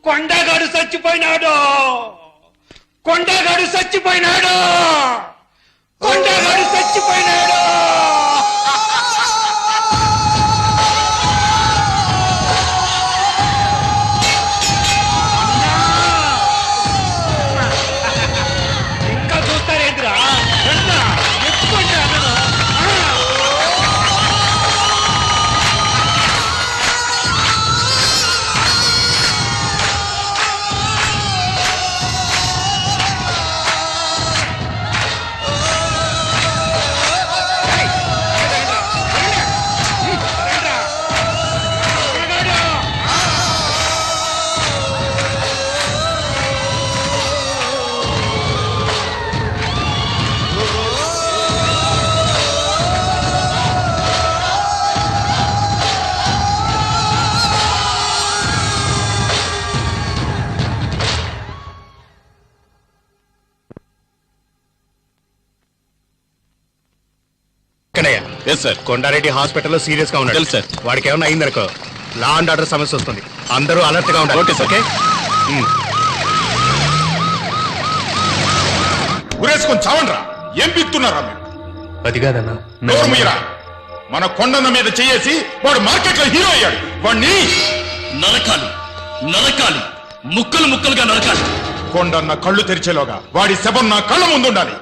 కొండగాడు చచ్చిపోయినాడు, కొండగాడు చచ్చిపోయినాడు, కొండగాడు చచ్చిపోయినాడు. ఇంకా చూస్తారేంద్రా, ఎత్తుకుంటా. కొండారెడ్డి హాస్పిటల్లో సీరియస్ గా ఉన్నాడు సార్. వాడికి ఏమన్నా అయిందనుకో లా అండ్ ఆర్డర్ సమస్య వస్తుంది. అందరూ అలర్ట్ గా ఉండాలి. ఓకే గురేసుకొని చావండ్రా. ఏం పీక్తున్నారా మీరు? అది కాదన్నా, మన కొండన్న మీద చేసి వాడు మార్కెట్ లో హీరో అయ్యాడు. వాడిని నరకాలి, నరకాలి, ముక్కలు ముక్కలుగా నరకాలి. కొండన్న కళ్ళు తెరిచేలోగా వాడి శవం నా కళ్ళ ముందు ఉండాలి.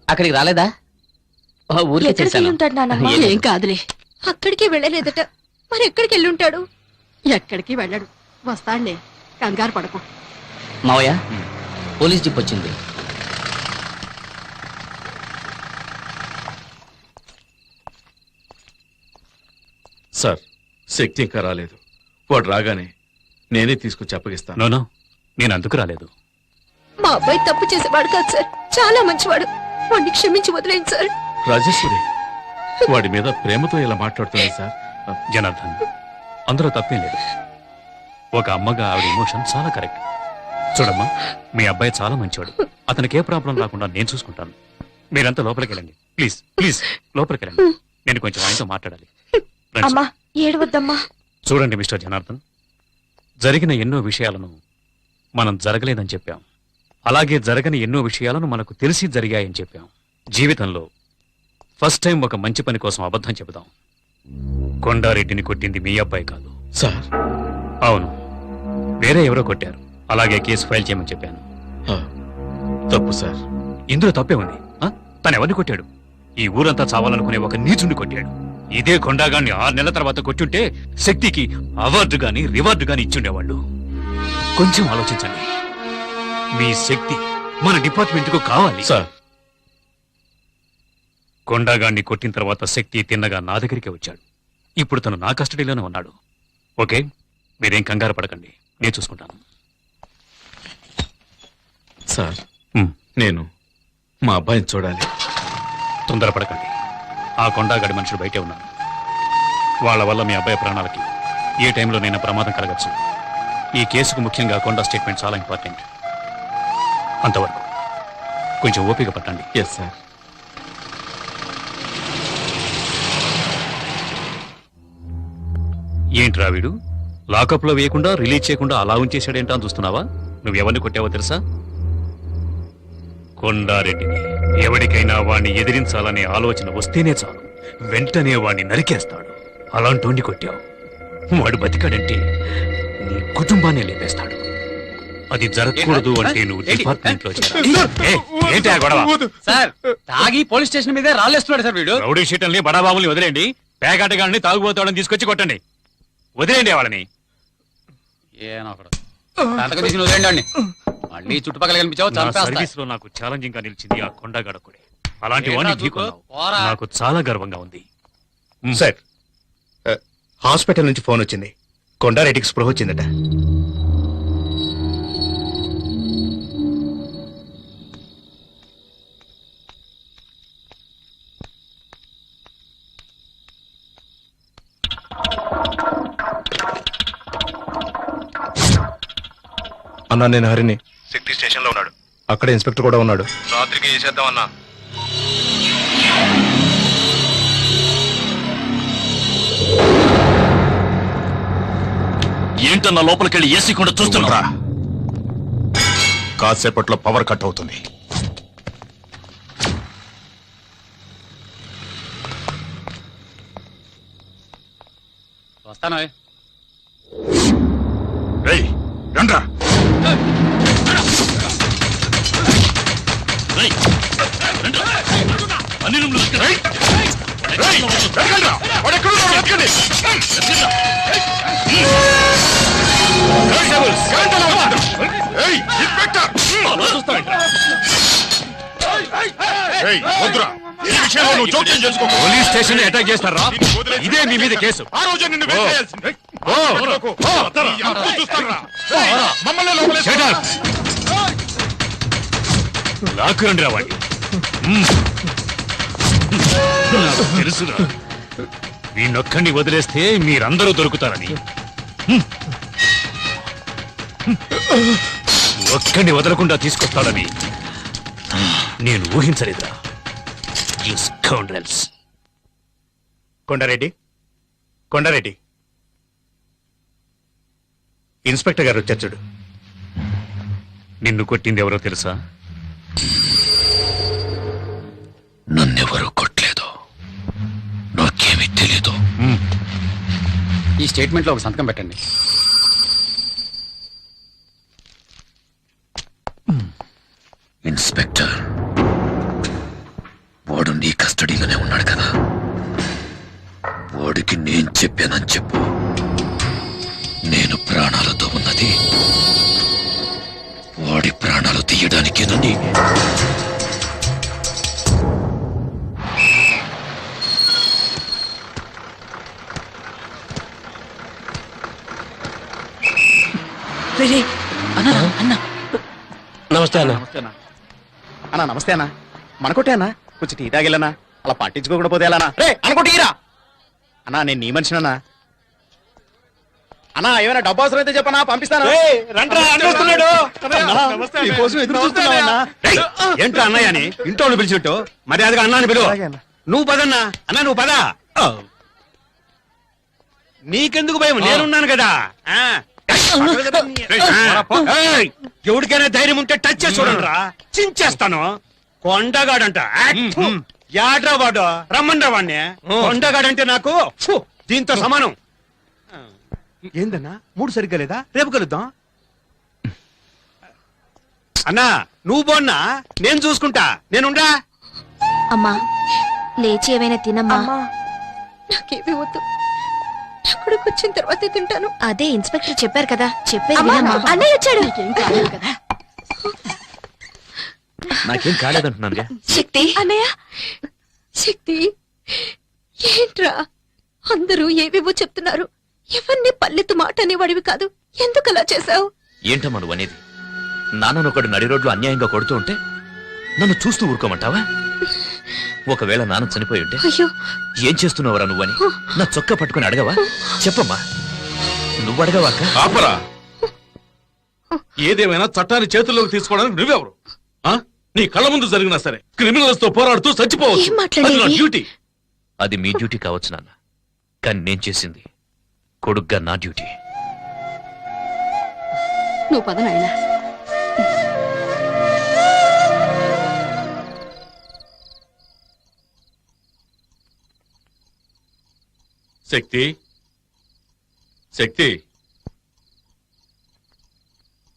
అక్కడికి రాలేదా? ఏం కాదులే, అక్కడికి వెళ్ళలేదట. మరి ఎక్కడికి వెళ్ళుంటాడు? ఎక్కడికి వెళ్ళడు, వస్తాడులే, కంగారు పడకు. మావయ్య, పోలీస్ జీప్ వచ్చింది. సార్, శక్తి ఇంకా రాలేదు. వాడు రాగానే నేనే తీసుకొచ్చి అప్పగిస్తాను. నోనో, నేను అందుకు రాలేదు. మా అబ్బాయి తప్పు చేసేవాడు కాదు సార్, చాలా మంచివాడు. వాడిని క్షమించి వదిలేండి సార్. రాజేశ్వరి వాడి మీద ప్రేమతో ఇలా మాట్లాడుతుంది సార్. జనార్దన్, అందులో తప్పేం లేదు. ఒక అమ్మగా ఆవిడ ఎమోషన్ చాలా కరెక్ట్. చూడమ్మా, మీ అబ్బాయి చాలా మంచివాడు. అతనికి ఏ ప్రాబ్లం రాకుండా నేను చూసుకుంటాను. మీరంతా లోపలికి వెళ్ళండి, ప్లీజ్ ప్లీజ్ లోపలికి వెళ్ళండి. నేను కొంచెం ఆయనతో మాట్లాడాలి. చూడండి మిస్టర్ జనార్దన్, జరిగిన ఎన్నో విషయాలను మనం జరగలేదని చెప్పాం. అలాగే జరగని ఎన్నో విషయాలను మనకు తెలిసి జరిగాయని చెప్పాం. జీవితంలో ఫస్ట్ టైం ఒక మంచి పని కోసం అబద్ధం చెబుదాం. కొండారెడ్డిని కొట్టింది మీ అబ్బాయి కాదు సార్. అవును, వేరే ఎవరో కొట్టారు. అలాగే కేసు ఫైల్ చేయమని చెప్పాను. తప్పు సార్. ఇందులో తప్పే ఉంది. తను ఎవరిని కొట్టాడు? ఈ ఊరంతా చావాలనుకునే ఒక నీచుని కొట్టాడు. ఇదే కొండాగాన్ని 6 నెలల తర్వాత కొట్టుంటే శక్తికి అవార్డు గాని రివార్డు గాని ఇచ్చుండేవాళ్ళు. కొంచెం ఆలోచించండి. మీ శక్తి మన డిపార్ట్మెంట్ కు కావాలి సార్. కొండాగాన్ని కొట్టిన తర్వాత శక్తి తిన్నగా నా దగ్గరికి వచ్చాడు. ఇప్పుడు తను నా కస్టడీలోనే ఉన్నాడు. ఓకే, మీరేం కంగారు పడకండి, నేను చూసుకుంటాను. సార్, నేను మా అబ్బాయిని చూడాలి. తొందరపడకండి. ఆ కొండాగాడి మనుషులు బయటే ఉన్నారు. వాళ్ళ వల్ల మీ అబ్బాయి ప్రాణాలకి ఏ టైంలో నేను ప్రమాదం కలగచ్చు. ఈ కేసుకు ముఖ్యంగా కొండా స్టేట్మెంట్ చాలా ఇంపార్టెంట్. అంతవరకు కొంచెం ఓపిక పట్టండి. Yes sir. ఏంట్రా వీడు లాకప్ లో వేయకుండా రిలీజ్ చేయకుండా అలా ఉంచేశాడేంటా అని చూస్తున్నావా? నువ్వెవరిని కొట్టావో తెలుసా? కొండారెడ్డిని. ఎవరికైనా వాణ్ణి ఎదిరించాలనే ఆలోచన వస్తేనే చాలు, వెంటనే వాణ్ణి నరికేస్తాడు. అలాంటోండి కొట్టావు. వాడు బతికాడంటే నీ కుటుంబాన్ని లేపేస్తాడు. అది జరగకూడదు అంటే నువ్వు డిపార్ట్మెంట్ లో ఏంటి ఆ గొడవ? సార్, తాగి పోలీస్ స్టేషన్ మీదే రాళ్ళేస్తున్నాడు సార్ వీడు. రౌడీ షీటల్ని బడాబాబుల్ని వదిలేండి. పేకాటగాళ్ళని తాగుబోతాడని తీసుకొచ్చి కొట్టండి. వదిలేండి వాళ్ళని. మళ్ళీ చుట్టుపక్కల కనిపించావు. సర్వీస్ లో నాకు ఛాలెంజింగ్ గా నిలిచింది ఆ కొండగడకుడే. అలాంటి వాడిని నాకు చాలా గర్వంగా ఉంది. సార్, హాస్పిటల్ నుంచి ఫోన్ వచ్చింది. కొండారెడ్డికి స్పృహ వచ్చిందట. అన్నా నేను హరిని. శక్తి స్టేషన్ లో ఉన్నాడు. అక్కడే ఇన్స్పెక్టర్ కూడా ఉన్నాడు. రాత్రికి చేసేద్దాం అన్నా. ఏంటన్నా లోపలికెళ్ళి ఏసీ కూడా చూస్తున్నా. కాసేపట్లో పవర్ కట్ అవుతుంది. వస్తాను. రేయ్ రండ్రా. అన్ని రూమ్లు రేయ్, వెతకండ్రా. వాడు ఎక్కడున్నాడో వెతకండి. ఏయ్, ఇన్స్పెక్టర్! ఏయ్, వద్దురా. ఈ విషయంలో నువ్వు జోక్యం చేసుకో. పోలీస్ స్టేషన్ అటాక్ చేస్తారా? ఇదే మీ మీద కేసు. ఆ రోజే నిన్ను వేసేయాల్సింది. ఈ అప్పులు చూస్తానురా. మమ్మల్ని లోపలేస్తారా? లాక్కురండి రా వాడిని. నాకు తెలుసురా, వీణొక్కడిని వదిలేస్తే మీరందరూ దొరుకుతారని. ఒక్కడిని వదలకుండా తీసుకొస్తాడని నేను ఊహించలేదురా. You scoundrels. Kondareddy, Kondareddy, inspector గారు వచ్చారు చూడు. నిన్ను కొట్టింది ఎవరో తెలుసా? నన్నెవరూ కొట్టలేదు, నాకేమీ తెలీదు. ఈ స్టేట్మెంట్ లో ఒక సంతకం పెట్టండి. ఇన్స్పెక్టర్, వాడు నీ కస్టడీలోనే ఉన్నాడు కదా, వాడికి నేను చెప్పానని చెప్పు. నేను ప్రాణాలతో ఉన్నది వాడి ప్రాణాలు తీయడానికేనని. నమస్తే అన్న. అన్నా నమస్తే అన్న. మనకొట్టే అన్న, కొంచెం టీ తాగిల్లనా, అలా పట్టించుకోకుండా పోతే ఎలా రే అనుకోటీరా అన్నా. నేను నీ మనిషినన్నా. అన్నా ఏమైనా డబ్బు అవసరం అయితే చెప్పనా, పంపిస్తాను. ఏంట్రా అన్నయ్య అని ఇంట్లో పిలిచిట్టు మర్యాదగా అన్నాని పిలువ. నువ్వు పదన్నా. అన్నా నువ్వు పద. నీకెందుకు భయం, నేనున్నాను కదా. ఎవరికైనా ధైర్యం ఉంటే టచ్ చేసి చూడండి రా, చించేస్తాను. కొండగాడంట. యాడ్రా వాడు, రమ్మండ్రా వాడిని. కొండగాడంటే నాకు దీంతో సమానం. ఏందన్నా మూడు సరిగ్గా లేదా? రేపు కలుద్దాం. అన్నా నువ్వు పోన్నా, నేను చూసుకుంటా. నేనుండా. అమ్మా లేచి ఏమైనా తినమ్మా. నాకేమీ వద్దు, అక్కడికి వచ్చిన తర్వాత తింటాను. అదే ఇన్స్పెక్టర్ చెప్పారు కదా, చెప్పేది అమ్మా, వినమ్మా. అన్నయ్య వచ్చాడు. నీకేం కాలేదు కదా. నాకేం కాలేదంటున్నానుగా. శక్తి అన్నయ్య, శక్తి ఏంట్రా అందరూ ఏవేవో చెప్తున్నారు. ఎవరిని పల్లెత్తు మాట అనేవాడివి కాదు, ఎందుకు అలా చేశావు? ఏంటమ్మా నువ్వు అనేది? నాన్ననొకడు నడి రోడ్లో అన్యాయంగా కొడుతూ ఉంటే నన్ను చూస్తూ ఊరుకోమంటావా? ఒకవేళ నాన్న చనిపోయి ఉంటే అయ్యో ఏం చేస్తున్నావురా నువ్వని నా చొక్కా పట్టుకుని అడగవా? చెప్పమ్మా, నువ్వు అడగవా అక్క? ఆపరా. ఏదేమైనా చట్టాన్ని చేతుల్లోకి తీసుకోవడానికి నువ్వెవరు? ఆ? నీ కళ్ళ ముందు జరిగినా సరే క్రిమినల్స్ తో పోరాడుతూ చచ్చిపోవచ్చు. ఏం మాట్లాడేది? అది నా డ్యూటీ. అది మీ డ్యూటీ కావచ్చు నాన్న, కానీ నేను చేసింది కొడుగ్గా నా డ్యూటీ. నువ్వు పద నాయనా. శక్తి, శక్తి,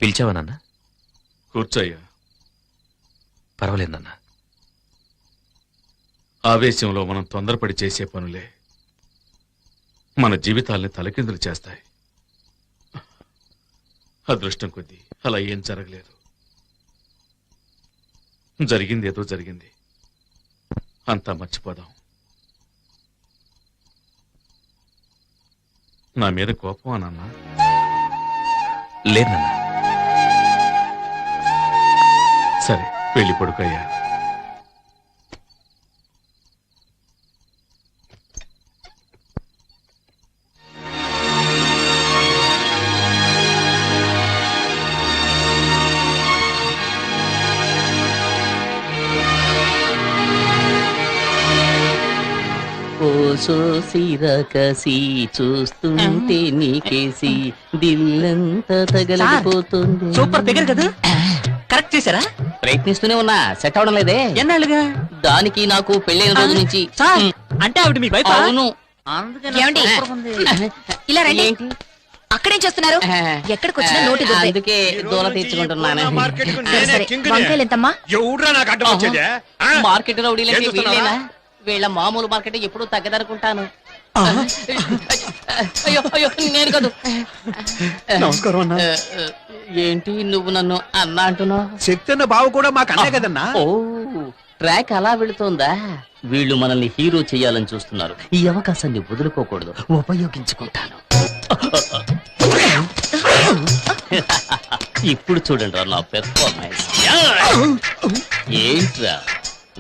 పిలిచావా నాన్న? కూర్చోయ్యా. పర్వాలేదు నాన్న. ఆవేశంలో మనం తొందరపడి చేసే పనులే మన జీవితాల్ని తలకిందులు చేస్తాయి. అదృష్టం కొద్దీ అలా ఏం జరగలేదు. జరిగింది ఏదో జరిగింది, అంతా మర్చిపోదాం. నా మీద కోపం అన్నా? లేదు నాన్న. సరే వెళ్ళి పడుకోయ్యా. సోసిరకసి చూస్తుంటే నీకేసి దిల్లంతా తగలపోతుంది. సూపర్ ఫిగర్ కదా, కరెక్ట్ చేశారా? ప్రయత్నిస్తూనే ఉన్నా, సెట్ అవడం లేదే. ఎన్నాళ్ళుగా? దానికి నాకు పెళ్ళైన రోజు నుంచి. సార్, అంటే ఆవిడ మీ వైఫ్? అవును. ఏమండి? ఇలా రండి. ఏంటి? అక్కడేం చేస్తున్నారు? ఎక్కడికి వచ్చినా నోటి దుద్దే. అందుకే దూల తీర్చుకుంటున్నాను. మార్కెట్ కు సరే, నేనే సరే. కింగ్ని. వంకాయలు ఎంతమ్మా? ఎవడ్రా నాకు అడ్డం వచ్చేది? ఆ? మార్కెట్ రౌడీలకి ఏం చూస్తున్నావా? వీళ్ళేనా? వీళ్ళ మామూలు మార్కెట్ ఎప్పుడు తగ్గదనుకుంటాను. అయ్యో అయ్యో, నేను కాదు. నమస్కారం అన్నా. ఏంటి నువ్వు నన్ను అన్నా అంటున్నావు? శక్తి అన్న బావ కూడా మాకు అన్నే కదన్నా. ఓ, ట్రాక్ అలా వెళుతోందా? వీళ్ళు మనల్ని హీరో చేయాలని చూస్తున్నారు. ఈ అవకాశాన్ని వదులుకోకూడదు, ఉపయోగించుకుంటాను. ఇప్పుడు చూడండి నా పెర్ఫార్మెన్స్. ఏంట్రా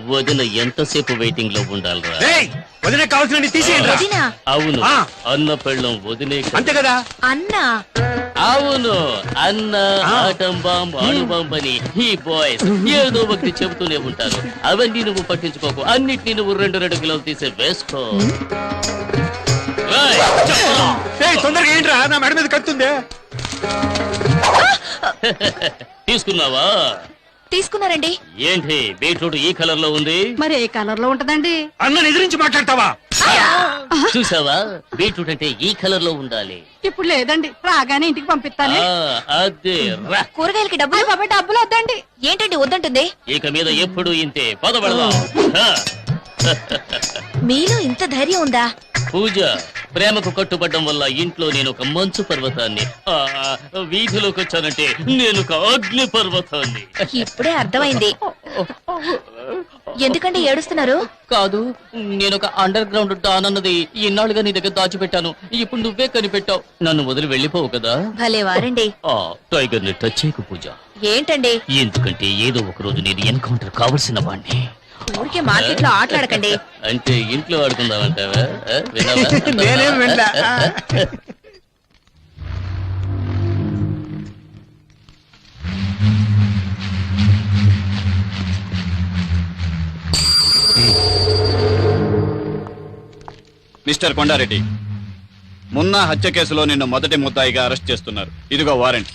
వదిన ఎంతసేపు వెయిటింగ్ లో ఉండాలిరా? ఏయ్, వదిన కావాల్సిన తీసేయండి. వదినా? అవును, ఆ. అన్న పెళ్ళం వదినే కదా. అంతే కదా? అన్నా? అవును, అన్న ఆటం బాంబ్ అణుబాంబ్ అని ఈ బాయ్స్ ఏదో ఒకటి చెబుతూనే ఉంటారు. అవన్నీ నువ్వు పట్టించుకోకు, అన్నిటినీ నువ్వు 2 కిలోలు తీసే వేసుకో. ఏయ్, చెప్పరా? ఏయ్, తొందరగా ఏంట్రా, నా మెడ మీద కత్తుంది. తీసుకున్నావా? తీసుకున్నారండి. ఏంటి బీట్రూట్ ఈ కలర్ లో ఉంది? మరి ఏ కలర్ లో ఉంటదండి? అన్న ఎదిరించి మాట్లాడతావా? చూసావా, బీట్రూట్ అంటే ఈ కలర్ లో ఉండాలి. ఇప్పుడు లేదండి, రాగానే ఇంటికి పంపిస్తాను. అదే రా. కూరగాయలకి డబ్బులు? బాబాయ్ డబ్బులు వద్దండి. ఏంటండి వద్దంటుంది? ఇక మీద ఎప్పుడు ఇంతే. పదబడదాం. మీలో ఇంత ధైర్యం ఉందా? పూజ, ప్రేమకు కట్టుబడ్డం వల్ల ఇంట్లో నేను ఒక మంచు పర్వతాన్ని, వీధిలోకి వచ్చానంటే నేను ఒక అగ్ని పర్వతాన్ని. ఇప్పుడే అర్థమైంది. ఎందుకంటే ఏడుస్తున్నారు? కాదు, నేను ఒక అండర్ గ్రౌండ్ డాన్ అన్నది ఇన్నాళ్ళుగా నీ దగ్గర దాచిపెట్టాను. ఇప్పుడు నువ్వే కనిపెట్టావు. నన్ను వదిలి వెళ్ళిపోవు కదా? భలే వారండి. టైగర్ ని టచ్ చేయకు పూజ. ఏంటండి? ఎందుకంటే ఏదో ఒక రోజు నేను ఎన్కౌంటర్ కావలసిన వాడిని. ఊరికే మార్కెట్ లో ఆటలాడకండి. అంటే ఇంట్లో ఆడుకుందామంటావా? విన్నావా? నేనేం వెళ్ళా. మిస్టర్ కొండారెడ్డి, మున్నా హత్య కేసులో నిన్ను మొదటి ముద్దాయిగా అరెస్ట్ చేస్తున్నారు. ఇదిగో వారెంట్.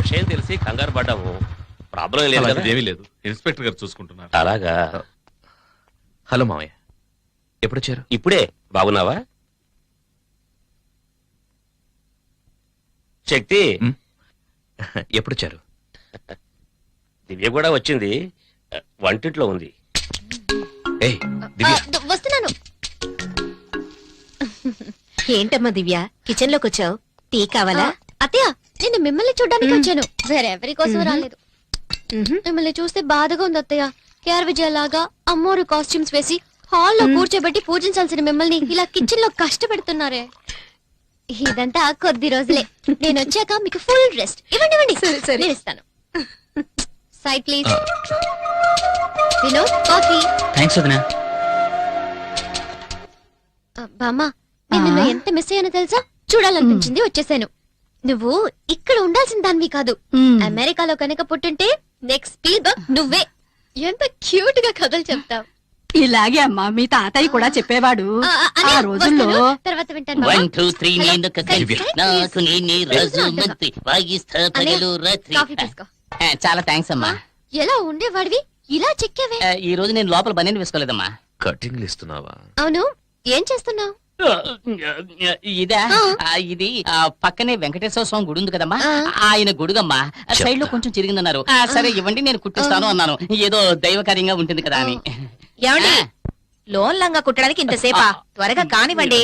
విషయం తెలిసి కంగారు పడ్డాము. ప్రాబ్లం లేదు కదా? ఏమీ లేదు, ఇన్స్పెక్టర్ గారు చూసుకుంటున్నారు. అలాగా. హలో మామయ్య, ఎప్పుడొచ్చారు? ఇప్పుడే. బాగున్నావా శక్తి? ఎప్పుడొచ్చారు? దివ్య కూడా వచ్చింది, వంటింట్లో ఉంది. ఏయ్ దివ్య. వస్తున్నాను. ఏంటమ్మా దివ్య, కిచెన్ లోకి వచ్చావు? టీ కావాలా? అత్తయ్య, నేను మిమ్మల్ని చూడ్డానికి వచ్చాను, వేరెవరి కోసం రాలేదు. మిమ్మల్ని చూస్తే బాధగా ఉంది అత్తయ్య. కేఆర్ విజయలాగా అమ్మోరు కాస్ట్యూమ్స్ వేసి హాల్లో కూర్చోబెట్టి పూజించాల్సిన మిమ్మల్ని ఇలా కిచెన్ లో కష్టపెడుతున్నారే. ఇదంతా కొద్ది రోజులే, నేను వచ్చాక మీకు ఫుల్ రెస్ట్. ఇవ్వండి ఇవ్వండి, నేను ఇస్తాను. Side please. Vinod, coffee. Thanks వదినా. బామ్మ, నేను నిన్ను ఎంత మిస్ అయ్యానో తెలుసా? చూడాలనిపించింది, వచ్చేసాను. నువ్వు ఇక్కడ ఉండాల్సిన దానివి కాదు. అమెరికాలో కనుక పుట్టుంటే నెక్స్ట్ స్పీల్బర్గ్ నువ్వే. ఎంత క్యూట్ గా కథలు చెప్తావు. ఇలాగే అమ్మా మీ తాతయ్య కూడా చెప్పేవాడు. ఆ రోజుల్లో తర్వాత వింటాను. 1 2 3 నేను కలిపి నాకు నేనే రాజు మంత్రి వాగిస్తా పగలు రాత్రి. కాఫీ తీసుకో. చాలా థాంక్స్ అమ్మా. ఎలా ఉండేవాడివి, ఇలా చెక్కావే. ఈ రోజు నేను లోపల బనీని వేసుకోలేదమ్మా. కటింగ్లు ఇస్తున్నావా? అవును, ఏం చేస్తున్నావు? ఇదా? ఇది పక్కనే వెంకటేశ్వర స్వామి గుడి ఉంది కదమ్మా, ఆయన గుడుగమ్మా. సైడ్ లో కొంచెం చిరిగిందన్నారు. సరే ఇవ్వండి, నేను కుట్టిస్తాను అన్నాను. ఏదో దైవకార్యంగా ఉంటుంది కదా అని. ఏమండి, లోన్ లంగా కుట్టడానికి ఇంతసేపా? త్వరగా కానివ్వండి.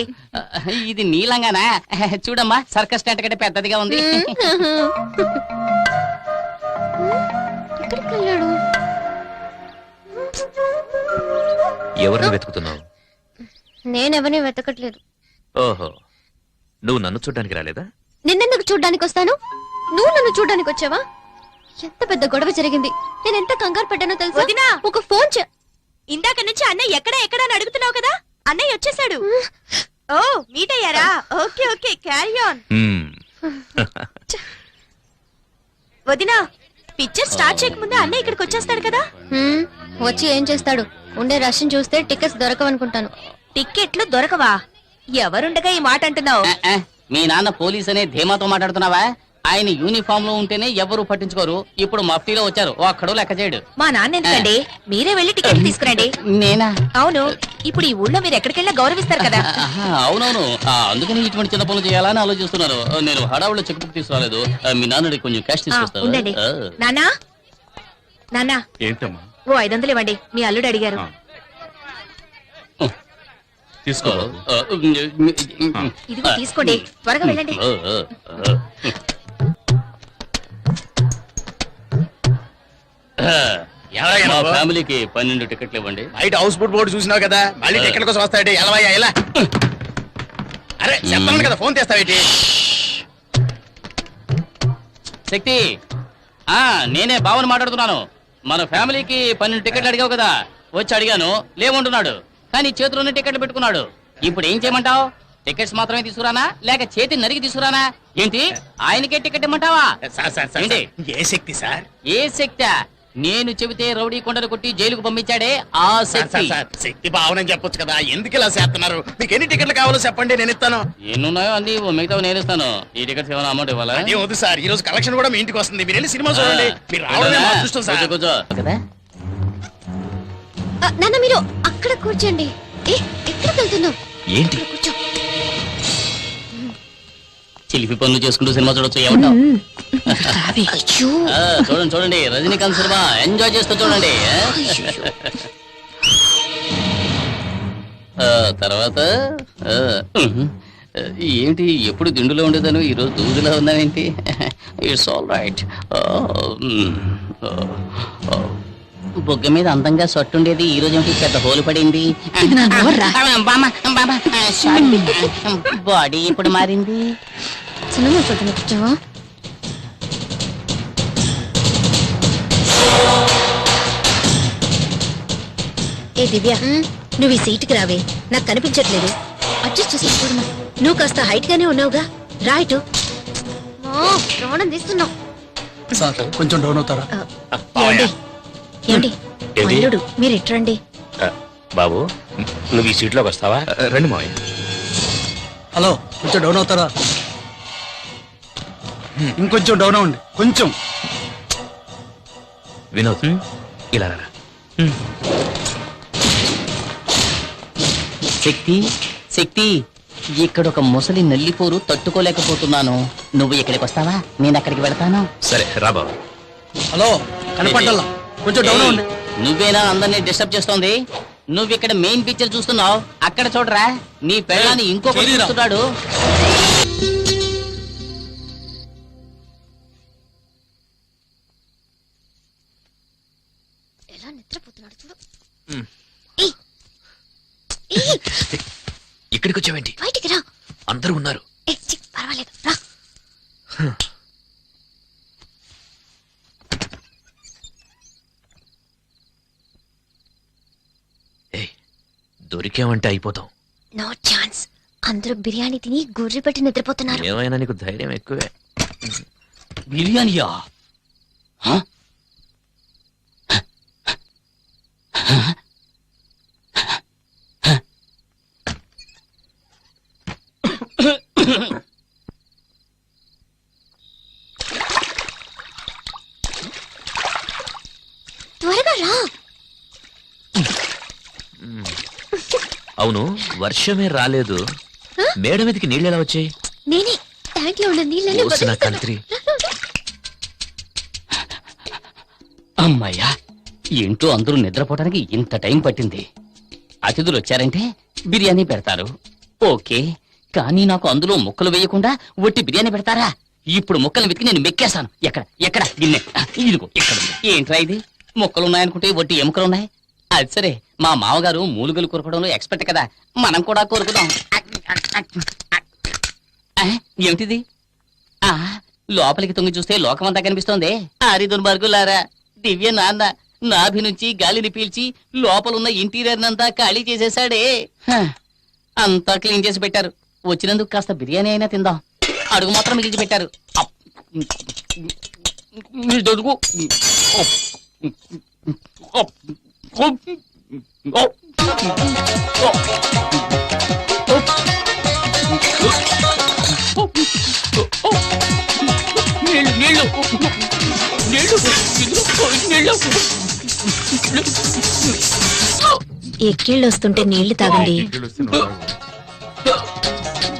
ఇది నీలంగానా? చూడమ్మా, సర్కస్ టెంట్ కంటే పెద్దదిగా ఉంది. ఎక్కడికి వెళ్ళాడు? ఎవరిని వెతుకుతున్నావు? నేనెవరిని వెతకట్లేదు. ఓహో, నువ్వు నన్ను చూడ్డానికి రాలేదా? నిన్నెందుకు చూడ్డానికి వస్తాను? నువ్వు నన్ను చూడ్డానికి వచ్చావా? ఎంత పెద్ద గొడవ జరిగింది. నేను ఎంత కంగారు పడ్డానో తెలుసా? వదినా, ఒక ఫోన్ ఇందాక నుంచి అన్నయ్య ఎక్కడా ఎక్కడా అని అడుగుతున్నావు కదా, అన్నయ్య వచ్చేసాడు. ఓ, మీట్ అయ్యారా? Okay okay, carry on. వదినా, పిక్చర్ స్టార్ట్ చేయకముందే అన్నయ్య ఇక్కడికి వచ్చేస్తాడు కదా? వచ్చి ఏం చేస్తాడు? ఉండే రష్ని చూస్తే టికెట్స్ దొరకవనుకుంటాను. టిక్కెట్లు దొరకవా? ఎవరుండగా ఈ మాట అంటున్నావు? మీ నాన్న పోలీస్ అనే ధీమాతో మాట్లాడుతున్నావా? ఆయన యూనిఫామ్ లో ఉంటేనే ఎవరు పట్టించుకోరు. ఇప్పుడు మఫ్టీలో వచ్చారు, ఒక్కడు లెక్క చేయడు. మా నాన్న ఎందుకండి? మీరే వెళ్ళి టికెట్ తీసుకురండి. నేనా? అవును, ఇప్పుడు ఈ ఊళ్ళో మీరు ఎక్కడికెళ్ళా గౌరవిస్తారు కదా. అవునవును, అందుకని ఇటువంటి చిన్న పనులు చేయాలని ఆలోచిస్తున్నారు. నేను హడావుల్లో చెక్ బుక్ తీసుకురాలేదు. మీ నాన్నడి కొంచెం క్యాష్ ఉండండి. తీసుకొస్తాను. నాన్నా నాన్నా, ఏంటమ్మా? ఓ 500 ఇవ్వండి, మీ అల్లుడు అడిగారు. తీసుకో. ఇదిగో తీసుకోండి, త్వరగా వెళ్ళండి. మా ఫ్యామిలీకి 12 టికెట్లు ఇవ్వండి. బయట హౌస్ బోట్ బోర్డు చూసినావు కదా, మళ్ళీ టికెట్ కోసం వస్తాయంటే ఎలవయ్యా ఎలా? అరే చెప్తాను కదా, ఫోన్ చేస్తావేటి? శక్తి, నేనే బావని మాట్లాడుతున్నాను. మన ఫ్యామిలీకి 12 టికెట్లు అడిగావు కదా, వచ్చి అడిగాను, లేవంటున్నాడు. కానీ చేతిలోనే టికెట్లు పెట్టుకున్నాడు. ఇప్పుడు ఏం చేయమంటావు? టికెట్స్ మాత్రమే తీసుకురానా, లేక చేతి నరికి తీసుకురానా? ఏంటి, ఆయనకే టికెట్ ఇమ్మంటావా? ఏంటి? ఏ శక్తి సార్? ఏ శక్తి? నేను చెబితే రౌడీ కొండలు కొట్టి జైలుకు పంపించాడే ఆ శక్తి. శక్తి భావనని చెప్పొచ్చు కదా, ఎందుకు ఇలా చేస్తున్నారు? మీకు ఎన్ని టికెట్లు కావాలో చెప్పండి, నేను ఇస్తాను. ఎన్నున్నాయో అన్ని మిగతా నేను ఇస్తాను. ఈ టికెట్స్ ఏమైనా అమౌంట్ ఇవ్వాలా? అదే వద్దు సార్, ఈ రోజు కలెక్షన్ కూడా మీ ఇంటికి వస్తుంది. మీరు వెళ్ళి సినిమా చూడండి. మీరు రావడమే మా అదృష్టం సార్. కూర్చో కదా. నాన్న మీరు అక్కడ కూర్చోండి. ఎక్కడికి వెళ్తున్నావు? ఏంటి? కూర్చో. చిలిపి పనులు చేసుకుంటూ సినిమా చూడొచ్చు. ఏమంటావు? అయ్యో, చూడండి చూడండి, రజనీకాంత్ సినిమా ఎంజాయ్ చేస్తూ చూడండి. తర్వాత ఏంటి, ఎప్పుడు దిండులో ఉండేదాను, ఈరోజు దూదులో ఉన్నావేంటి? It's all right. బొగ్గ మీద అందంగా సొట్టుండేది, ఈ రోజు ఏంటి పెద్ద హోలు పడింది? బాడీ ఇప్పుడు మారింది. సినిమా చూడవా? ఏ దివ్య, నువ్వు ఈ సీటుకి రావే, నాకు కనిపించట్లేదు. అడ్జస్ట్ చేసుకోవడమా? నువ్వు కాస్త హైట్ గానే ఉన్నావుగా, రైట్. ప్రాణం తీస్తున్నావు. సార్ కొంచెం డౌన్ అవుతారా? ఏమండి ఏమండి, ఏంటి? అల్లుడు మీరు ఇట్రండి. బాబు, నువ్వు ఈ సీట్లోకి వస్తావా? రండి మావయ్య. హలో, కొంచెం డౌన్ అవుతారా? ఇంకొంచెం డౌన్ అవ్వండి, కొంచెం. వినోద్, ఇలా రా. శక్తి, శక్తి, ఇక్కడ ఒక ముసలి నల్లిపోరు తట్టుకోలేకపోతున్నాను. నువ్వు ఇక్కడికి వస్తావా? నేను అక్కడికి వెళతాను. సరే రా బాబు. హలో, కనపడ్డల్లా, కొంచెం డౌన్ అవ్వండి. నువ్వేనా అందరినీ డిస్టర్బ్ చేస్తోంది? నువ్వు ఇక్కడ మెయిన్ పిక్చర్ చూస్తున్నావు, అక్కడ చూడరా, నీ పెళ్ళాన్ని ఇంకొకటి చూస్తున్నాడు. ఎలా నిద్రపోతున్నాడు చూడు. ఇక్కడికి వచ్చావేంటి? బయటికి రా. అందరూ ఉన్నారు. పర్వాలేదు రా. దొరికామంటే అయిపోతాం. No chance. అందరూ బిర్యానీ తిని గుర్రి పెట్టి నిద్రపోతున్నారు. ఏమైనా నీకు ధైర్యం ఎక్కువే. బిర్యానీయా? త్వరగా రా. అవును, వర్షమే రాలేదు, మేడ మీదకి నీళ్ళు ఎలా వచ్చాయి? నేనే ట్యాంక్ లో ఉన్న నీళ్ళని కంత్రి. అమ్మాయ్యా, ఏంటో అందరూ నిద్రపోవడానికి ఇంత టైం పట్టింది. అతిథులు వచ్చారంటే బిర్యానీ పెడతారు, ఓకే. కానీ నాకు అందులో ముక్కలు వేయకుండా ఒట్టి బిర్యానీ పెడతారా? ఇప్పుడు ముక్కలు వెతికి నేను మెక్కేస్తాను. ఎక్కడ ఎక్కడ గిన్నె? ఇదిగో ఇక్కడ. ఏంట్రా ఇది? ముక్కలున్నాయనుకుంటే ఒట్టి ఎముకలున్నాయి. అది సరే, మా మామగారు మూలుగలు కొరకడంలో ఎక్స్పర్ట్ కదా, మనం కూడా కొరుకుదాం. ఏమిటిది? లోపలికి తొంగి చూస్తే లోకమంతా కనిపిస్తోంది. ఆరి దుర్మార్గులారా, దివ్య నాన్న నాభి నుంచి గాలిని పీల్చి లోపలున్న ఇంటీరియర్ నంతా ఖాళీ చేసేసాడే. అంతా క్లీన్ చేసి పెట్టారు. వచ్చినందుకు కాస్త బిర్యానీ అయినా తిందాం. అడుగు మాత్రం మిగిల్చి పెట్టారు. ఎక్కిళ్ళు వస్తుంటే నీళ్లు తాగండి.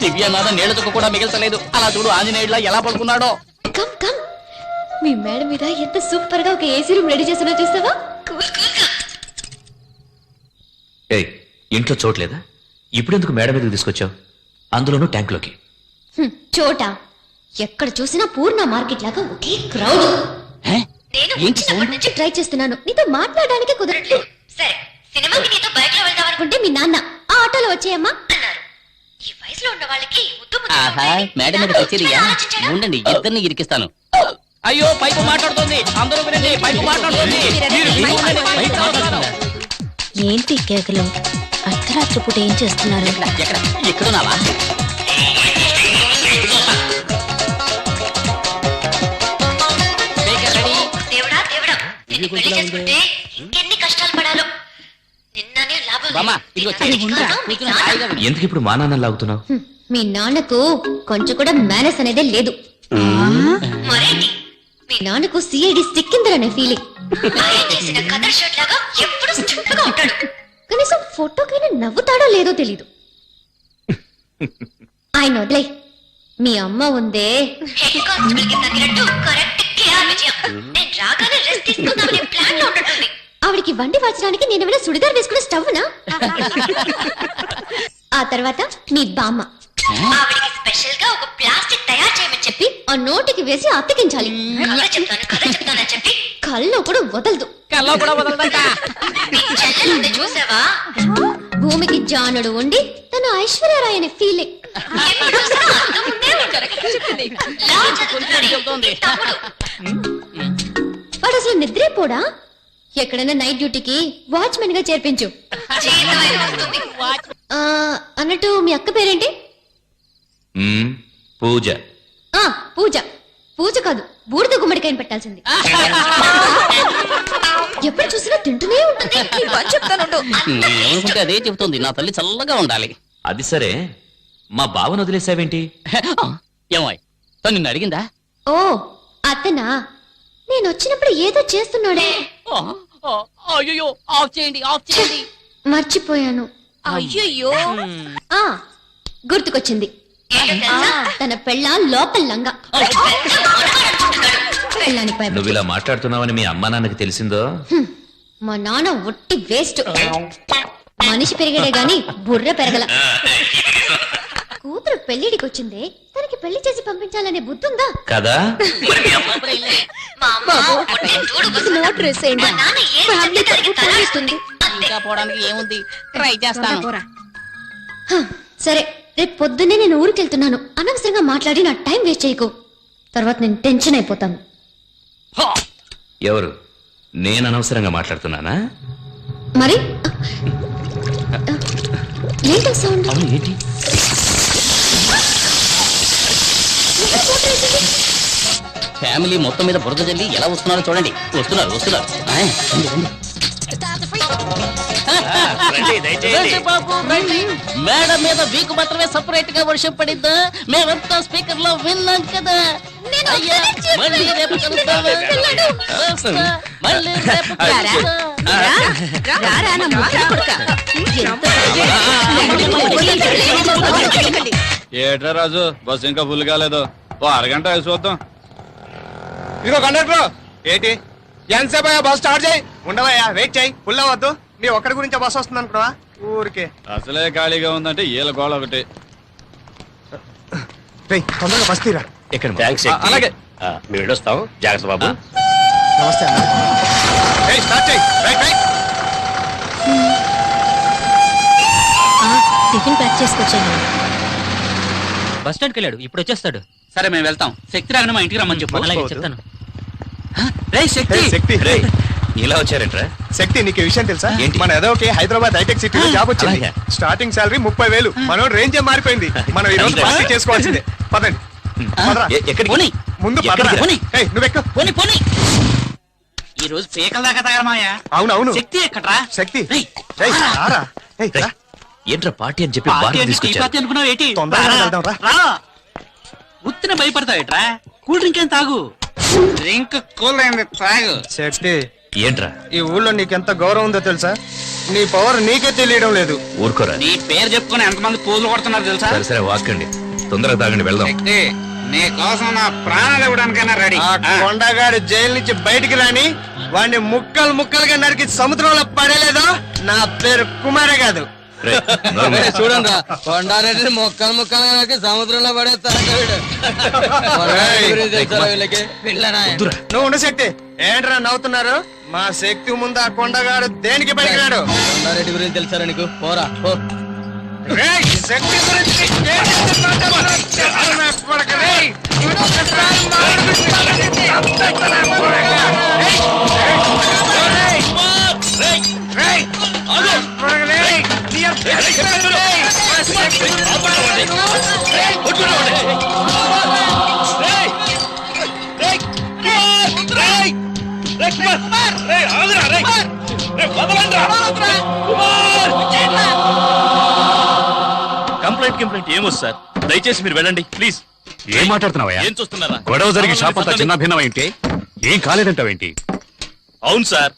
దివ్యనాథ నీళ్లతో కూడా మిగల్చలేదు. అలా చూడు ఆంజనేయుడిలా ఎలా పడుకున్నాడో. కమ్ కమ్, మీ మేడ మీద ఎంత సూపర్ గా ఒక ఏసీ రూమ్ రెడీ చేస్తున్నా చూస్తావా? ఏయ్, ఇంట్లో చోట్లేదా? ఇప్పుడెందుకు మేడ మీదకి తీసుకొచ్చావు? అందులోనూ ట్యాంకులోకి. చోట ఎక్కడ చూసినా పూర్ణ మార్కెట్ లాగా ఒకే క్రౌడ్. నేను వచ్చినప్పటి నుంచి ట్రై చేస్తున్నాను, నీతో మాట్లాడడానికి కుదరట్లేదు. సరే, సినిమాకి నీతో బైక్ లో వెళ్దాం అనుకుంటే మీ నాన్న ఆ ఆటోలో వచ్చేయమ్మా అన్నారు. ఈ వయసులో ఉన్న వాళ్ళకి ఆహా, మేడం మీద కచేరియా? ఉండండి, ఇద్దరిని ఇరికిస్తాను. అయ్యో, పైపు మాట్లాడుతుంది. అందరూ వినండి, పైపు మాట్లాడుతుంది. ఏంటి కేకలు? అర్ధరాత్రి పూట ఏం చేస్తున్నారు? ఎక్కడున్నావా? దేవుడా దేవుడా, నిన్ను పెళ్లి చేసుకుంటే ఇంకెన్ని కష్టాలు పడాలో. నిన్ననే లాభం ఎందుకు ఇప్పుడు మా నాన్న లాగుతున్నావు? మీ నాన్నకు కొంచెం కూడా మేనస్ అనేదే లేదు. మరేంటి, మీ నాన్నకు సిఐడి సిక్కిందరనే ఫీలింగ్. ఆయన చేసిన కదర్ షర్ట్ లాగా ఎప్పుడు స్ట్రిక్ట్ గా ఉంటాడు. కనీసం ఫోటోకైనా నవ్వుతాడో లేదో తెలీదు. ఆయన వదిలే, మీ అమ్మ ఉందే హెడ్ కానిస్టేబుల్ కి తగినట్టు కరెక్ట్ కేఆర్ విజయం. నేను రాగానే రెస్ట్ తీసుకుందామనే ప్లాన్ లో ఉంటుంది. ఆవిడికి వండి వాచడానికి నేను ఏమైనా సుడిదార్ వేసుకునే స్టవ్నా? ఆ తర్వాత మీ బామ్మ, ఆవిడికి స్పెషల్ గా ఒక ప్లాస్టిక్ తయారు చేయమని చెప్పి ఆ నోటికి వేసి అతికించాలి. కథ చెప్తానని చెప్పి కల్లో కూడా వదలదు. చెల్లెలుంది చూసావా, భూమికి జానుడు ఉండి తన ఐశ్వర్యరాయ్ అనే ఫీలింగ్. వాడు అసలు నిద్రేపోడా? ఎక్కడైనా నైట్ డ్యూటీకి వాచ్మెన్ గా చేర్పించు. అన్నట్టు మీ అక్క పేరేంటి? పూజ. పూజ. పూజ కాదు, బూడిద గుమ్మడికాయని పెట్టాల్సింది. ఎప్పుడు చూసినా తింటూనే ఉంటుంది. ఏమనుకుంటే అదే చెబుతుంది. నా తల్లి చల్లగా ఉండాలి. అది సరే, మా బావను వదిలేసావేంటి? ఏమాయ్, తను నిన్ను అడిగిందా? ఓ అతనా, నేను వచ్చినప్పుడు ఏదో చేస్తున్నాడే. అయ్యో, ఆఫ్ చేయండి, ఆఫ్ చేయండి. మర్చిపోయాను. అయ్యో, గుర్తుకొచ్చింది. తన పెళ్ళ లోపల లంగా. నువ్వు ఇలా మాట్లాడుతున్నావని మీ అమ్మా నాన్నకి తెలిసిందో? మా నాన్న ఒట్టి వేస్ట్. మనిషి పెరిగడే గాని బుర్ర పెరగల. కూతురు పెళ్లిడికి వచ్చిందే, తనకి పెళ్లి చేసి పంపించాలనే బుద్ధి ఉందా కదా? ఇంకా పోవడానికి ఏముంది, ట్రై చేస్తాను. సరే, రేపు పొద్దున్నే నేను ఊరికెళ్తున్నాను. అనవసరంగా మాట్లాడి నా టైం వేస్ట్ చేయకు, తర్వాత నేను టెన్షన్ అయిపోతాను. ఎవరు? నేను అనవసరంగా మాట్లాడుతున్నానా? మరి ఏంటో సౌండ్? అవును, ఏంటి? ఫ్యామిలీ మొత్తం మీద బురద జల్లి ఎలా వస్తున్నారో చూడండి. వస్తున్నారు, వస్తున్నారు. మేడం మీద వీకు మాత్రమే సపరేట్ గా వర్షం పడిందా? మేమంతా స్పీకర్ లో విన్నాం కదా. మళ్ళీ రేపు కలుద్దామా? మళ్ళీ రేపు ఏట్రా రాజు, బస్ ఇంకా ఫుల్ కాలేదు. ఓ అరగంట అవి చూద్దాం. ఇదిగో కండక్టర్, ఏంటి ఎంతసేపు బస్ స్టార్ట్ చేయి. ఉండవయ్యా, వెయిట్ చేయి. ఫుల్ అవ్వద్దు. నీ ఒక్కడి గురించి బస్ వస్తుంది అనుకున్నావా? ఊరికే అసలే ఖాళీగా ఉందంటే ఈల గోళ ఒకటి. తొందరగా బస్ తీరా. అలాగే మేము వెళ్ళొస్తాం. జాగ్రత్త బాబు. నమస్తే అన్న. స్టార్ట్ చేయి. Tiffin pack చేసుకొచ్చాను. బస్ స్టాండ్కి వెళ్ళాడు, ఇప్పుడు వచ్చేస్తాడు. సరే, మేము వెళ్తాం. శక్తి రాగానే మా ఇంటికి రమ్మని చెప్పు. అలాగే చెప్తాను. శక్తి ఇలా వచ్చారంట్రా? శక్తి, నీకు విషయం తెలుసా? మన ఏదోకి హైదరాబాద్ హైటెక్ సిటీలో జాబ్ వచ్చింది. Starting salary 30,000. మనోడు రేంజే మారిపోయింది. మనం ఈ రోజు పార్టీ చేసుకోవాల్సిందే. పదండి. ముందు నువ్వెక్క. ఈ రోజు పీకల దాకా తగలమాయా. అవునవును శక్తి ఎక్కడ్రా? శక్తి రేయ్, రేయ్, రారా. రారా. ఏయ్, రా. ఏంట్రా పార్టీ అని చెప్పి పార్టీ బాగా అంటే టీ తీసుకొచ్చారు పార్టీ అనుకున్నావు ఏంటి? తొందరగా రారా. వెళ్దాం, రా. రా. ఉత్తిన భయపడతావేట్రా? కూల్ డ్రింక్ ఏం తాగు. డ్రింక్ కూల్ అయింది తాగు. శక్తి ఏంట్రా ఈ ఊళ్ళో నీకెంత గౌరవం ఉందో తెలుసా? నీ పవర్ నీకే తెలియడం లేదు. ఊరుకోరా నీ పేరు చెప్పుకుని ఎంతమంది పూజలు కొడుతున్నారు తెలుసా? సరే సరే వాకండి తొందరగా తాగండి వెళ్దాం శక్తి, నీ కోసం నా ప్రాణాలు ఇవ్వడానికైనా రెడీ. ఆ కొండగాడు జైలు నుంచి బయటికి రాని వాడిని ముక్కలు ముక్కలుగా నరికి సముద్రంలో పడేలేదో నా పేరు కుమారే కాదు. రేయ్, నోరు మూయి. చూడండి రా కొండారెడ్డిని మొక్కలు ముక్కలుగా నరికి సముద్రంలో పడేస్తారు వద్దురా. నువ్వు ఉండు శక్తి. ఏంట్రా నవ్వుతున్నారు? మా శక్తి ముందు ఆ కొండగాడు దేనికి పలికినాడు? కొండారెడ్డి గురించి తెలుసారా నీకు? పోరా పో. రేయ్, శక్తి గురించి ఏంటి మాట్లాడుతున్నావు? చెప్పు నా కొడుకు, రేయ్. ఒక్కసారి మాట్లాడు. రేయ్, కొడుకు, రేయ్. నీ అబ్బ- రేయ్, మా శక్తి కంప్లైంట్ ఏమొచ్చు సార్? దయచేసి మీరు వెళ్ళండి ప్లీజ్. ఏం మాట్లాడుతున్నావా? ఏం చూస్తున్నారా? గొడవ జరిగి షాప్ అంతా చిన్న భిన్నమైంటే ఏం కాలేదంటావేంటి? అవును సార్,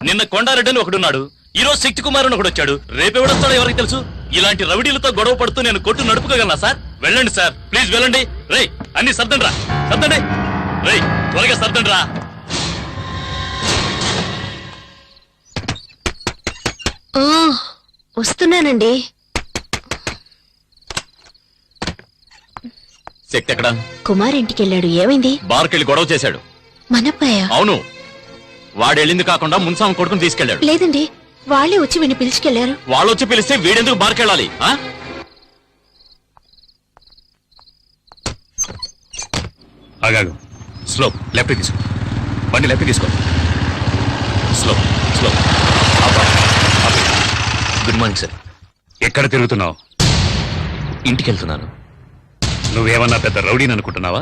నిన్న కొండారెడ్డి అని ఒకడున్నాడు, ఈ రోజు శక్తి కుమార్ అని ఒకడు వచ్చాడు, రేపెవడొస్తాడో ఎవరికి తెలుసు? ఇలాంటి రవిడీలతో గొడవ పడుతూ నేను కొట్టు నడుపుకోగలనా సార్? వెళ్ళండి సార్ ప్లీజ్ వెళ్ళండి. రేయ్ అన్ని సర్దండి రా, సర్దండి. రేయ్ త్వరగా సర్దండి రా. వస్తున్నానండి. శక్తి ఎక్కడ? కుమార్ ఇంటికి వెళ్ళాడు. ఏమైంది? బార్కెళ్ళి గొడవ చేశాడు. మనప్పయ్య? అవును, వాడెళ్ళింది కాకుండా మున్సాం కొడుకుని తీసుకెళ్లాడు. లేదండి, వాళ్ళే వచ్చి వీడిని పిలుచుకెళ్లారు. వాళ్ళు వచ్చి పిలిస్తే వీడెందుకు బార్కెళ్ళాలి? ఆగాగు. స్లో లెఫ్ట్ తీసుకో. బండి లెఫ్ట్ తీసుకో. Slow slow. Good morning sir. ఎక్కడ తిరుగుతున్నావు? ఇంటికి వెళ్తున్నాను. నువ్వేమన్నా పెద్ద రౌడీని అనుకుంటున్నావా?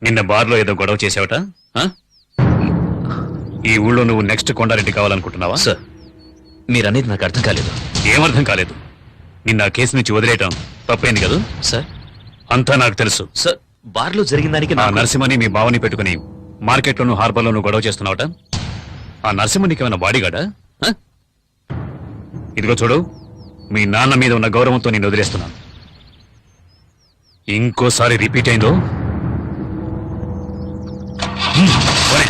నిన్న బార్లో ఏదో గొడవ చేసావట. ఈ ఊళ్ళో నువ్వు నెక్స్ట్ కొండారెడ్డి కావాలనుకుంటున్నావా? సార్ మీరనేది నాకు అర్థం కాలేదు. ఏమర్థం కాలేదు? నిన్న ఆ కేసు నుంచి వదిలేయటం తప్పైంది కదా? సార్ అంతా నాకు తెలుసు. సార్ బార్లో జరిగిన దానికి ఆ నరసింహని మీ బావని పెట్టుకుని మార్కెట్లోను హార్బర్లోను గొడవ చేస్తున్నావట. ఆ నరసింహ నీకేమైనా బాడీగాడా? ఇదిగో చూడు, మీ నాన్న మీద ఉన్న గౌరవంతో నేను వదిలేస్తున్నాను. ఇంకోసారి రిపీట్ అయిందో పోనీ.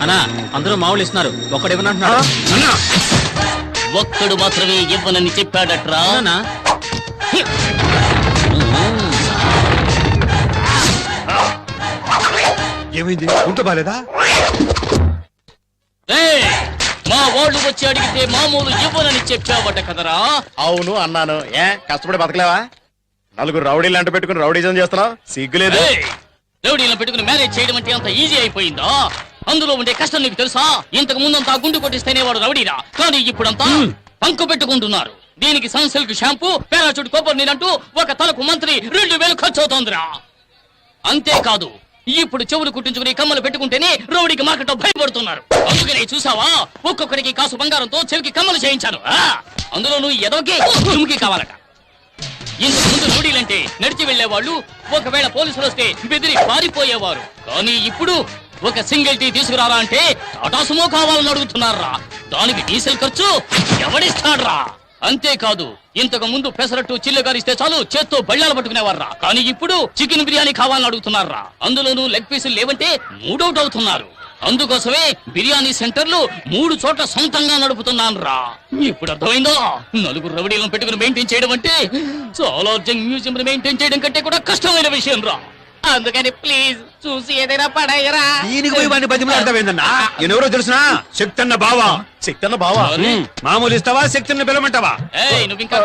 అన్నా అందరూ మామూలు ఇస్తున్నారు, ఒక్కడు ఇవ్వనంటున్నాడు. ఒక్కడు మాత్రమే ఇవ్వనని చెప్పాడట్రా. ఏమైంది? ఉంట బాలేదా? మా వాళ్ళు వచ్చి అడిగితే మామూలు ఇవ్వనని చెప్పావట కదరా. అవును అన్నాను. ఏ కష్టపడి బతకలేవా? నలుగురు రౌడీలు అంట పెట్టుకుని రౌడీజం చేస్తున్నావు, సిగ్గులేదు? రౌడీలను పెట్టుకుని మ్యారేజ్ చేయడం అంటే అంత ఈజీ అయిపోయిందా? అందులో ఉండే కష్టం నీకు తెలుసా? ఇంతకు ముందంతా గుండు కొట్టిస్తేనే వాడు రౌడీరా, కానీ ఇప్పుడంతా పంకు పెట్టుకుంటున్నారు. దీనికి సన్సిల్క్ షాంపూ, పారాచూట్ కొబ్బరి నీరంటూ ఒక తలకు మంత్రి 2000 ఖర్చు అవుతోందిరా. అంతేకాదు, ఇప్పుడు చెవులు కుట్టించుకుని కమ్మలు పెట్టుకుంటేనే రౌడీకి మార్కెట్ భయపడుతున్నారు. అందుకనే చూసావా, ఒక్కొక్కరికి కాసు బంగారంతో చెవికి కమ్మలు చేయించాను. అందులో నువ్వు ఎదోకి దుమ్కి కావాలట. ఇంతకు ముందు రౌడీలంటే నడిచి వెళ్లేవాళ్ళు, ఒకవేళ పోలీసులు వస్తే బెదిరి పారిపోయేవారు. కానీ ఇప్పుడు ఒక సింగిల్ టీ తీసుకురారా అంటే టాటా సుమో కావాలని అడుగుతున్నారా. దానికి డీజిల్ ఖర్చు ఎవడిస్తాడ్రా? అంతేకాదు, ఇంతకు ముందు పెసరట్టు చిల్లు గారిస్తే చాలు చేత్తో బళ్ళాలు పట్టుకునేవారా. కానీ ఇప్పుడు చికెన్ బిర్యానీ కావాలని అడుగుతున్నారా. అందులోనూ లెగ్ పీసులు లేవంటే మూడౌట్ అవుతున్నారు. అందుకోసమే బిర్యానీ సెంటర్లు 3 చోట్ల సొంతంగా నడుపుతున్నాను రా. ఇప్పుడు అర్థమైందో? నలుగురు రౌడీలను పెట్టుకుని మెయింటైన్ చేయడం అంటే చాలా మ్యూజియం మెయింటైన్ చేయడం కంటే కూడా కష్టమైన విషయం రా. అందుకని ప్లీజ్ చూసి ఏదైనా పడాయరా. దీనికి పోయి వాడిని బతిమలాడతావేందన్నా? ఎవరో తెలుసునా? శక్తన్న బావా. శక్తన్న బావా? మామూలు ఇస్తావా? శక్తిని పిలవమంటావా? నువ్వు ఇంకా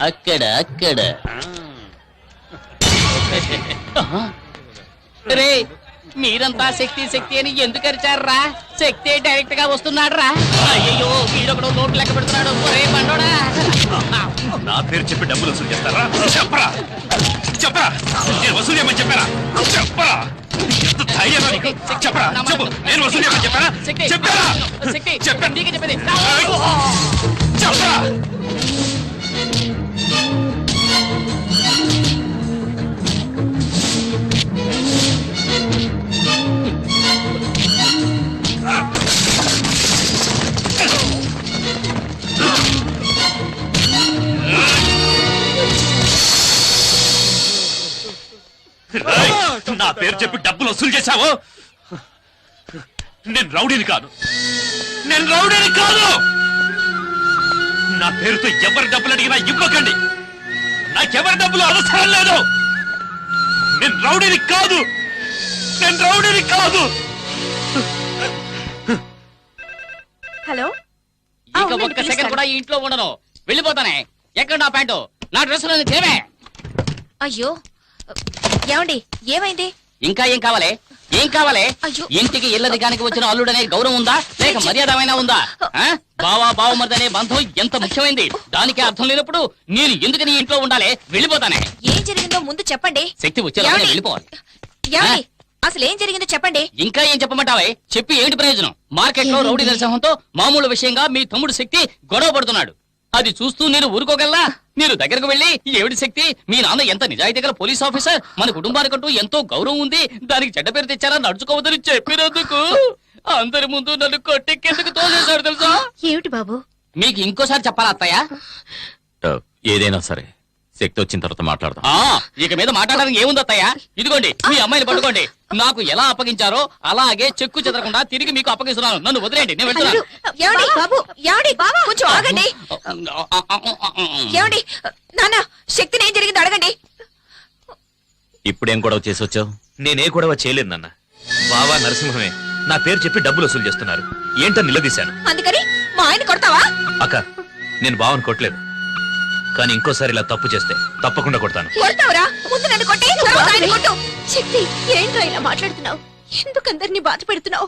అక్కడ అక్కడ రే మీరంతా శక్తి శక్తి అని ఎందుకు అరిచారా? శక్తి డైరెక్ట్ గా వస్తున్నాడు రా. అయ్యో వీడొకడు నోటు లెక్క పెడుతున్నాడు. ఒరే బండోడా, నా పేరు చెప్పి డబ్బులు వసూలు చేస్తారా? చెప్పరా చెప్పరా, నేను వసూలు చేయమని చెప్పారా? చెప్పరా, ఎంత ధైర్యం నీకు? చెప్పరా, చెప్పు, నేను వసూలు చేయమని చెప్పారా? చెప్పారా? శక్తి చెప్పాను. నీకే చెప్పేది. చెప్పరా. నా పేరు చెప్పి డబ్బులు వసూలు చేశావు. నేను రౌడీని కాదు, నేను రౌడీని కాదు. నా పేరుతో ఎవరి డబ్బులు అడిగినా ఇవ్వకండి. నాకెవరి డబ్బులు అవసరం లేదు. నేను రౌడీని కాదు, నేను రౌడీని కాదు. హలో, ఇక ఒక్క సెకండ్ కూడా ఈ ఇంట్లో ఉండను. వెళ్ళిపోతానే. ఎక్కడ నా ప్యాంటు, నా డ్రెస్సులో తేవే. అయ్యో ఏమండి, ఏమైంది? ఇంకా ఏం కావాలి? ఏం కావాలి? ఇంటికి ఇల్లదిగానికి వచ్చిన అల్లుడనే గౌరవం ఉందా, లేక మర్యాదమైనా ఉందా? బావా బావమరిది అనే బంధం ఎంత ముఖ్యమైంది. దానికి అర్థం లేనప్పుడు నేను ఎందుకని ఇంట్లో ఉండాలి? వెళ్ళిపోతానే. ఏం జరిగిందో ముందు చెప్పండి. శక్తి వచ్చేలా వెళ్ళిపోవాలి. ఏమండి, అసలు ఏం జరిగిందో చెప్పండి. ఇంకా ఏం చెప్పమంటావే? చెప్పి ఏంటి ప్రయోజనం? మార్కెట్ లో రౌడీ దర్శనంతో మామూలు విషయంగా మీ తమ్ముడు శక్తి గొడవ పడుతున్నాడు. అది చూస్తూ నేను ఊరుకోగలనా? మీరు దగ్గరకు వెళ్ళి ఏమిటి శక్తి, మీ నాన్న ఎంత నిజాయితీ గల పోలీస్ ఆఫీసర్, మన కుటుంబానికంటూ ఎంతో గౌరవం ఉంది, దానికి చెడ్డ పేరు తెచ్చారా నడుచుకోవద్దని చెప్పినందుకు అందరి ముందు నన్ను కొట్టెక్కేందుకు తోసేశాడు తెలుసా? ఏమిటి బాబు? మీకు ఇంకోసారి చెప్పాలా అత్తయ్య? ఏదైనా సరే శక్తి వచ్చిన తర్వాత మాట్లాడదాం. ఇక మీద మాట్లాడడానికి ఏముంది అత్తయ్య? ఇదిగోండి మీ అమ్మాయిని పట్టుకోండి. నాకు ఎలా అప్పగించారో అలాగే చెక్కు చెదరకుండా తిరిగి మీకు అప్పగిస్తున్నాను. నన్ను వదిలేండి, నేను వెళ్తున్నాను. ఏమండి బాబు, ఏమండి బాబు, కొంచెం ఆగండి. ఏమండి నాన్న, శక్తిని ఏం జరిగిందో అడగండి. ఇప్పుడేం గొడవ చేసి వచ్చావు? నేనే గొడవ చేయలేదు నాన్న. బావా నరసింహమే నా పేరు చెప్పి డబ్బులు వసూలు చేస్తున్నారు. ఏంటో నిలదీశాను. అందుకని మా ఆయన కొడతావా? అక్క, నేను బావని కొట్టలేదు, కానీ ఇంకోసారి ఇలా తప్పు చేస్తే తప్పకుండా కొడతాను. కొడతావురా? ముందు నన్ను కొట్టి తర్వాత ఆయన కొట్టు. శక్తి, ఏంట్రా ఇలా మాట్లాడుతున్నావు? ఎందుకు అందరినీ బాధ పెడుతున్నావు?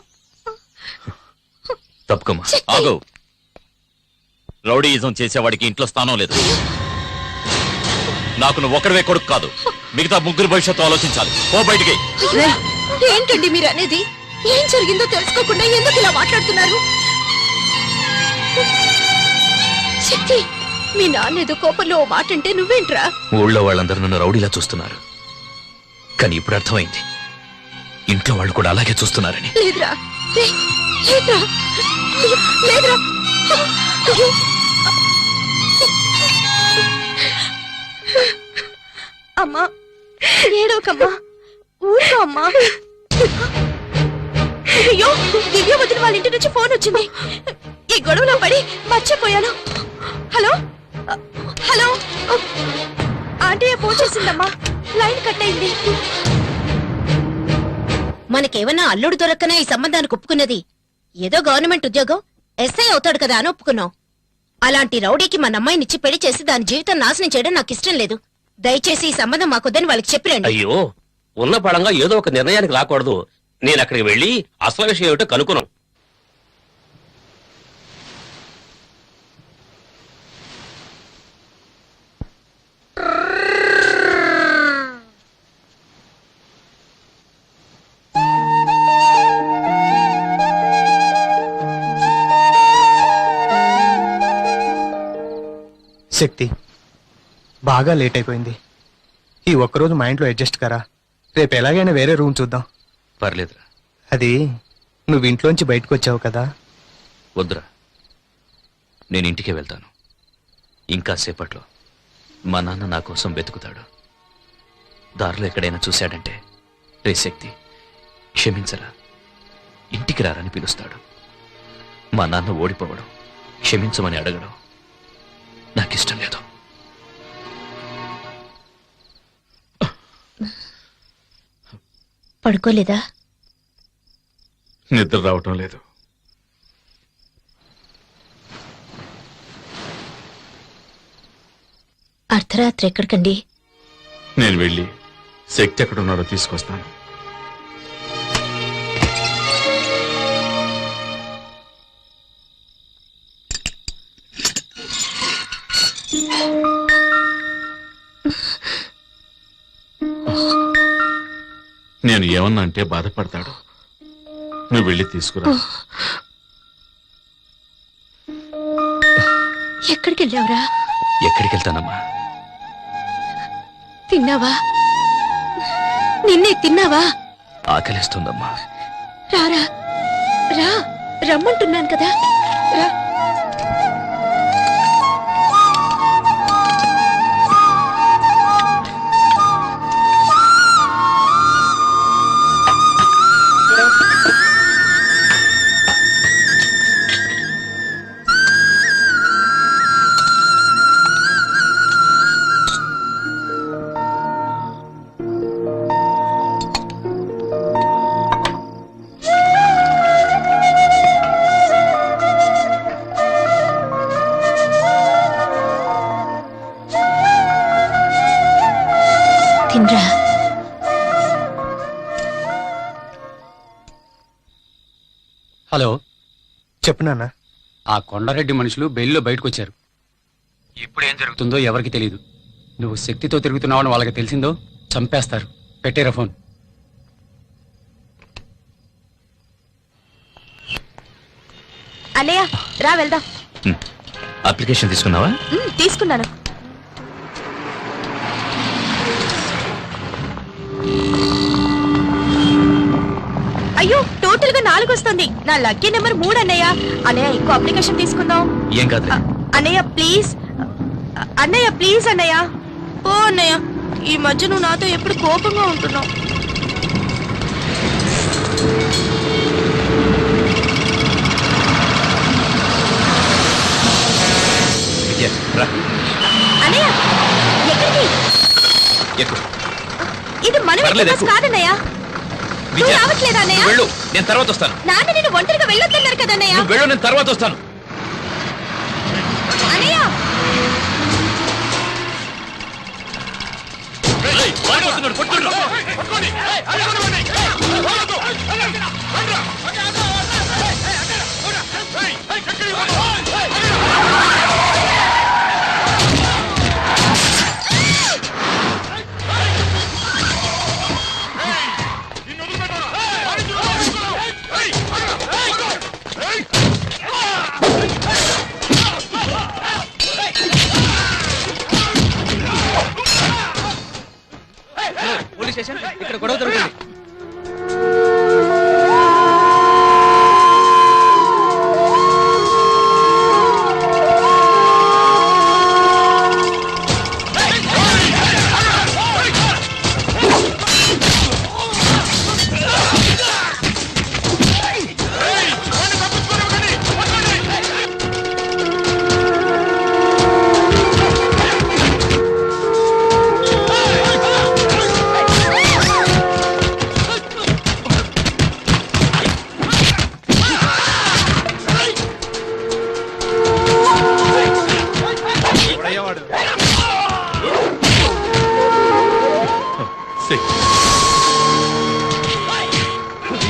తప్పుకోమా. ఆగు. రౌడీయిజం చేసేవాడికి ఇంట్లో స్థానం లేదు. నాకు నువ్వు ఒకరివే కొడుకు కాదు, మిగతా ముగ్గురు భవిష్యత్తు ఆలోచించాలి. ఓ బయటికి. ఏంటండి మీరు అనేది? ఏం జరిగిందో తెలుసుకోకుండా ఎందుకు ఇలా మాట్లాడుతున్నారు? శక్తి, మీ నాన్న ఏదో కోపంలో ఓ మాట అంటే నువ్వేంట్రా? ఊళ్ళో వాళ్ళందరూ నన్ను రౌడీలా చూస్తున్నారు, కానీ ఇప్పుడు అర్థమైంది ఇంట్లో వాళ్ళు కూడా అలాగే చూస్తున్నారని. లేదురా, లేదురా, లేదురా. అయ్యో. అమ్మా ఏడోకమ్మా, ఊరుకో అమ్మా. అయ్యో, దివ్య వదిన వాళ్ళ ఇంటి నుంచి ఫోన్ వచ్చింది. ఈ గొడవలో పడి మర్చిపోయాను. హలో హలో, ఆంటీ ఫోన్ చేసిందమ్మా, లైన్ కట్ అయింది. మనకేమన్నా అల్లుడు దొరక్కనే ఈ సంబంధానికి ఒప్పుకున్నది? ఏదో గవర్నమెంట్ ఉద్యోగం, ఎస్ఐ అవుతాడు కదా అని ఒప్పుకున్నాం. అలాంటి రౌడీకి మన అమ్మాయినిచ్చి పెళ్లి చేసి దాని జీవితం నాశనం చేయడం నాకు ఇష్టం లేదు. దయచేసి ఈ సంబంధం మాకొద్దని వాళ్ళకి చెప్పిరండి. అయ్యో, ఉన్న పడంగా ఏదో ఒక నిర్ణయానికి రాకూడదు. నేను అక్కడికి వెళ్ళి అసలు విషయం ఏమిటో కనుక్కున్నాం. శక్తి, బాగా లేట్ అయిపోయింది. ఈ ఒక్కరోజు మా ఇంట్లో అడ్జస్ట్ కరా. రేపు ఎలాగైనా వేరే రూమ్ చూద్దాం. పర్లేదురా. అది నువ్వు ఇంట్లోంచి బయటకు వచ్చావు కదా. వద్దురా, నేను ఇంటికే వెళ్తాను. ఇంకా సేపట్లో మా నాన్న నా కోసం వెతుకుతాడు. దారిలో ఎక్కడైనా చూశాడంటే, రే శక్తి క్షమించరా, ఇంటికి రారని పిలుస్తాడు. మా నాన్న ఓడిపోవడం, క్షమించమని అడగడం నాకిష్టం లేదు. పడుకోలేదా? నిద్ర రావటం లేదు. అర్ధరాత్రి ఎక్కడికండి? నేను వెళ్ళి శక్తి ఎక్కడున్నాడో తీసుకొస్తాను. నేను ఏమన్నా అంటే బాధపడతాడు. నువ్వు వెళ్ళి తీసుకురా. ఎక్కడికి వెళ్ళావురా? ఎక్కడికి వెళ్తానమ్మా? తిన్నావా? నిన్నే తిన్నావా? ఆకలిస్తుందమ్మా. రారా రా, రమ్మంటున్నాను కదా, రా. తినరా. హలో, చెప్పు నాన్న. ఆ కొండారెడ్డి మనుషులు బెయిల్లో బయటకు వచ్చారు. ఇప్పుడు ఏం జరుగుతుందో ఎవరికి తెలియదు. నువ్వు శక్తితో తిరుగుతున్నావని వాళ్ళకి తెలిసిందో చంపేస్తారు. పెట్టేరా ఫోన్. అన్నయ్య రా వెళ్దాం. అప్లికేషన్ తీసుకున్నావా? తీసుకున్నాను. అయ్యో, టోటల్ గా 4 వస్తుంది. నా లక్కీ నెంబర్ 3 అన్నయ్య. అన్నయ్య ఇంకో అప్లికేషన్ తీసుకుందాం. ఏం కాదు. అన్నయ్య ప్లీజ్, అన్నయ్య ప్లీజ్ అన్నయ్య. ఓ అన్నయ్య, ఈ మధ్య నువ్వు నాతో ఎప్పుడు కోపంగా ఉంటున్నావు. అన్నయ్య ఎక్కడికి? ఇది మన కాదన్నయ్య. నువ్వు రావట్లేదా అన్నయ్య? వెళ్ళు, నేను తర్వాత వస్తాను. నాన్న నేను ఒంటరిగా వెళ్ళొద్దన్నారు కదా అన్నయ్య. వెళ్ళు, నేను తర్వాత వస్తాను. అన్నయ్య పోలీస్ స్టేషన్, ఇక్కడ గొడవ జరుగుతుంది.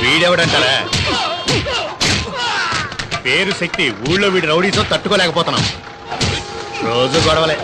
వీడెవడంటారా? పేరు శక్తి. ఊళ్ళో వీడి రౌడీతో తట్టుకోలేకపోతున్నాం. రోజు గొడవలే.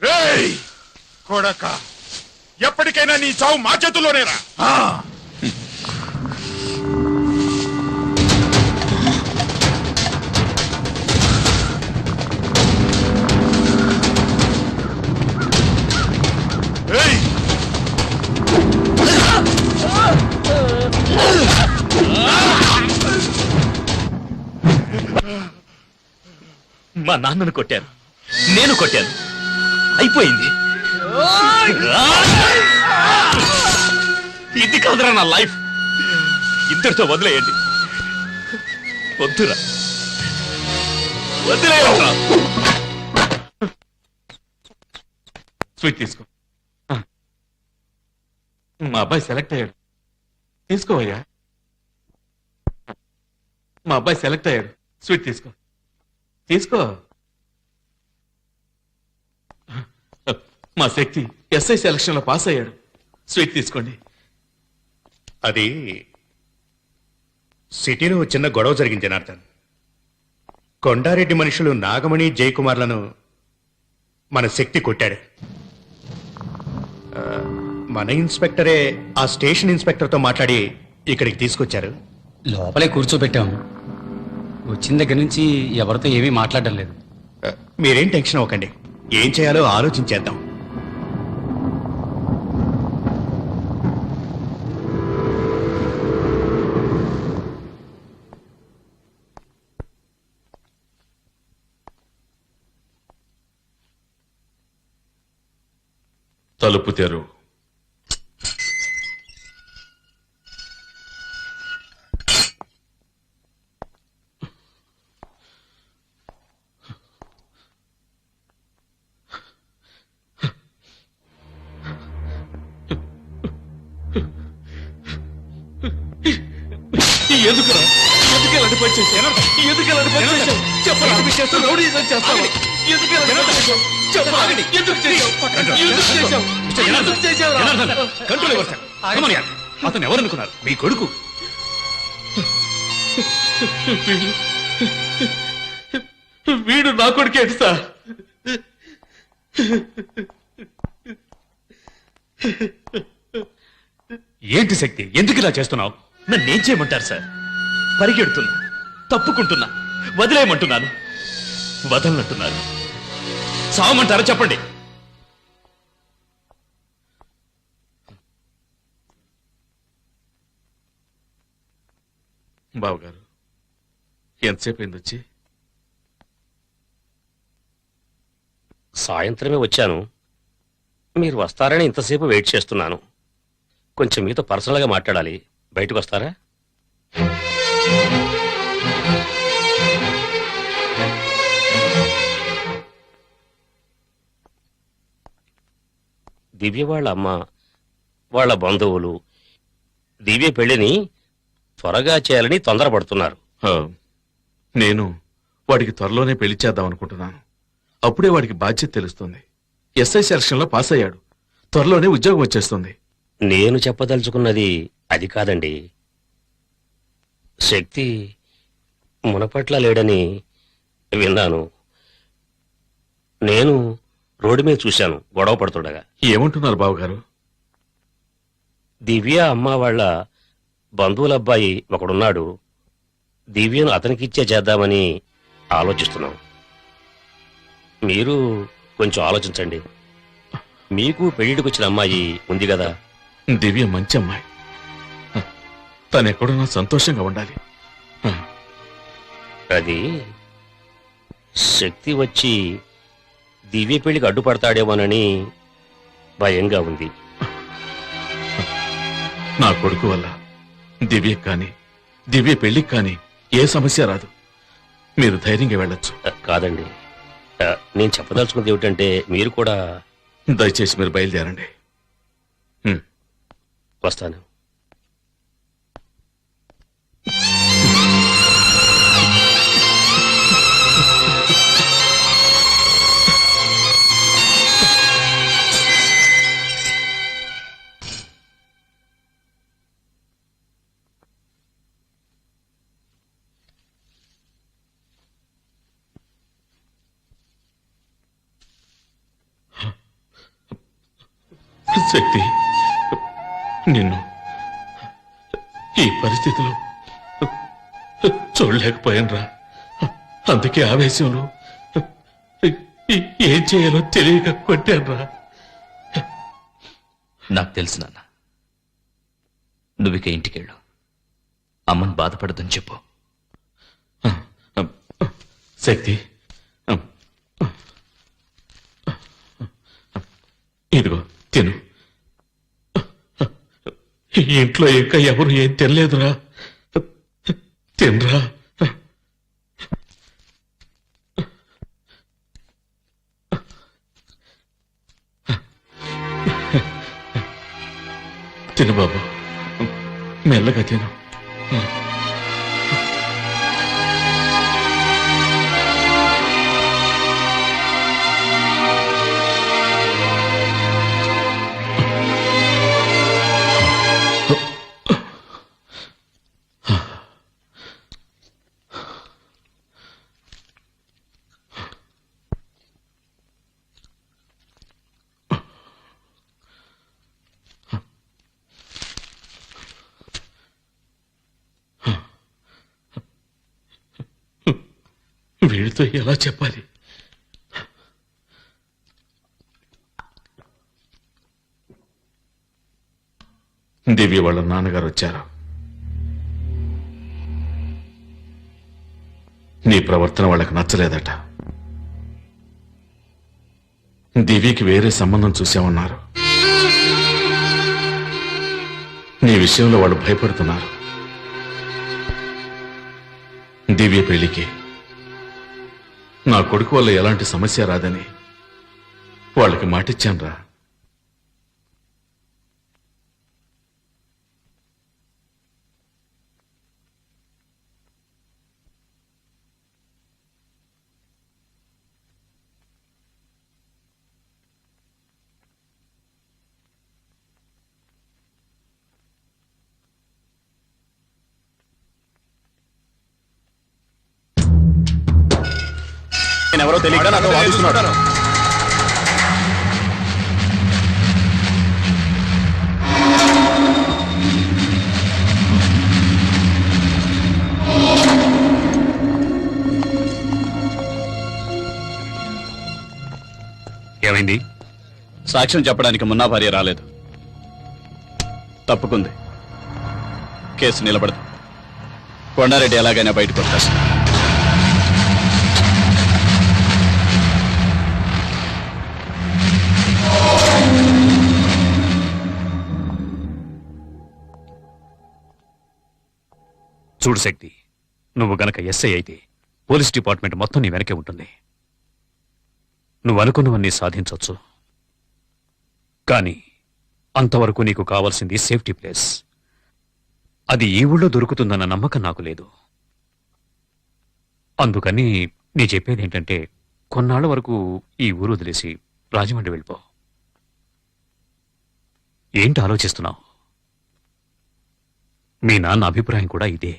ఏయ్ కొడక, ఎప్పటికైనా నీ చావు మా చేతుల్లోనేరా. ఏయ్ మా నాన్నను కొట్టాను, నేను కొట్టాను, అయిపోయింది. ఇది కాదురా నా లైఫ్. ఇద్దరితో వదిలేయండి. వద్దురా, వదిలేయరా. స్వీట్ తీసుకో. మా అబ్బాయి సెలెక్ట్ అయ్యాడు, తీసుకోవయ్యా. మా అబ్బాయి సెలెక్ట్ అయ్యాడు, స్వీట్ తీసుకో. తీసుకో. మా శక్తి ఎస్ఐ సెలక్షన్ లో పాస్ అయ్యాడు, స్వీట్ తీసుకోండి. అది సిటీలో చిన్న గొడవ జరిగింది జనార్దన్. కొండారెడ్డి మనుషులు నాగమణి జయకుమార్లను మన శక్తి కొట్టాడు. మన ఇన్స్పెక్టరే ఆ స్టేషన్ ఇన్స్పెక్టర్తో మాట్లాడి ఇక్కడికి తీసుకొచ్చారు. లోపలే కూర్చోబెట్టాం. వచ్చిన దగ్గర నుంచి ఎవరితో ఏమీ మాట్లాడడం లేదు. మీరేం టెన్షన్ అవ్వకండి, ఏం చేయాలో ఆలోచించేద్దాం. తలుపు తెరు. ఎందుకురా, ఎందుకు ఇలాంటి పని చేశావు? ఎందుకు ఇలాంటి పని చేశావు? చెప్పరా, రౌడీజం చేస్తావా? ఎందుకు ఇలాంటి పని చేశావు? చెప్పరా, ఎందుకు చేశావు? ఎందుకు చేశావు? ఎందుకు చేశావురా? కంట్రోల్ ఎవరు సార్? కమనియా, అతను ఎవరనుకున్నారు? మీ కొడుకు. వీడు నా కొడుకేంటి సార్? ఏంటి శక్తి, ఎందుకు ఇలా చేస్తున్నావు? నన్నేం చేయమంటారు సార్? పరిగెడుతున్నా, తప్పుకుంటున్నా, వదిలేయమంటున్నాను, వదలనంటున్నారు. చావమంటారా చెప్పండి. బావగారు, ఎంతసేపు అయింది వచ్చి? సాయంత్రమే వచ్చాను. మీరు వస్తారని ఇంతసేపు వెయిట్ చేస్తున్నాను. కొంచెం మీతో పర్సనల్గా మాట్లాడాలి. బయటకు వస్తారా? దివ్య వాళ్ళ అమ్మ, వాళ్ళ బంధువులు దివ్య పెళ్లిని త్వరగా చేయాలని తొందరపడుతున్నారు. నేను వాడికి త్వరలోనే పెళ్లి చేద్దాం అనుకుంటున్నాను. అప్పుడే వాడికి బాధ్యత తెలుస్తుంది. ఎస్ఐ సెలక్షన్ లో పాస్ అయ్యాడు, త్వరలోనే ఉద్యోగం వచ్చేస్తుంది. నేను చెప్పదలుచుకున్నది అది కాదండి. శక్తి మునపట్ల లేడని విన్నాను. నేను రోడ్డు మీద చూశాను గొడవ పడుతుండగా. ఏమంటున్నారు బావగారు? దివ్య అమ్మ వాళ్ళ బంధువుల అబ్బాయి ఒకడున్నాడు. దివ్యను అతనికిచ్చే చేద్దామని ఆలోచిస్తున్నాం. మీరు కొంచెం ఆలోచించండి. మీకు పెళ్లిడికి వచ్చిన అమ్మాయి ఉంది కదా. దివ్య మంచి అమ్మాయి, తను ఎక్కడున్నా సంతోషంగా ఉండాలి. అది శక్తి వచ్చి దివ్య పెళ్లికి అడ్డుపడతాడేమోనని భయంగా ఉంది. నా కొడుకు వల్ల దివ్య కానీ దివ్య పెళ్లికి కానీ ఏ సమస్య రాదు. మీరు ధైర్యంగా వెళ్ళొచ్చు. కాదండి, నేను చెప్పదలుచుకున్నది ఏమిటంటే మీరు కూడా దయచేసి మీరు బయలుదేరండి. వస్తాను. శక్తి, నిన్ను ఈ పరిస్థితిలో చూడలేకపోయానురా. అందుకే ఆవేశంలో ఏం చేయాలో తెలియక కొట్టానురా. నాకు తెలుసు నాన్న. నువ్విక ఇంటికెళ్ళు. అమ్మని బాధపడదని చెప్పు. శక్తి, ఇదిగో తిను. ఇంట్లో ఇంకా ఎవరు ఏం తినలేదురా. తినరా. తిను బాబు, మెల్లగా తిను. వీడితో ఎలా చెప్పాలి? దివ్య వాళ్ళ నాన్నగారు వచ్చారు. నీ ప్రవర్తన వాళ్ళకి నచ్చలేదట. దివ్యకి వేరే సంబంధం చూసామన్నారు. నీ విషయంలో వాళ్ళు భయపడుతున్నారు. దివ్య పెళ్లికి నా కొడుకు వల్ల ఎలాంటి సమస్య రాదని వాళ్ళకి మాటిచ్చానురా. ఎవరో తెలియక నాతో వాదిస్తున్నాడు. ఏమైంది? సాక్ష్యం చెప్పడానికి మున్నా భార్య రాలేదు, తప్పుకుంది. కేసు నిలబడదు. కొండారెడ్డి ఎలాగైనా బయటకు వస్తారు. చూడు శక్తి, నువ్వు గనక ఎస్ఐ అయితే పోలీస్ డిపార్ట్మెంట్ మొత్తం నీ వెనకే ఉంటుంది. నువ్వు అనుకున్నవన్నీ సాధించవచ్చు. కానీ అంతవరకు నీకు కావాల్సింది సేఫ్టీ ప్లేస్. అది ఈ ఊళ్ళో దొరుకుతుందన్న నమ్మకం నాకు లేదు. అందుకని నీ చెప్పేది ఏంటంటే కొన్నాళ్ల వరకు ఈ ఊరు వదిలేసి రాజమండ్రి వెళ్ళిపో. ఏంటి ఆలోచిస్తున్నావు? మీ నాన్న అభిప్రాయం కూడా ఇదే.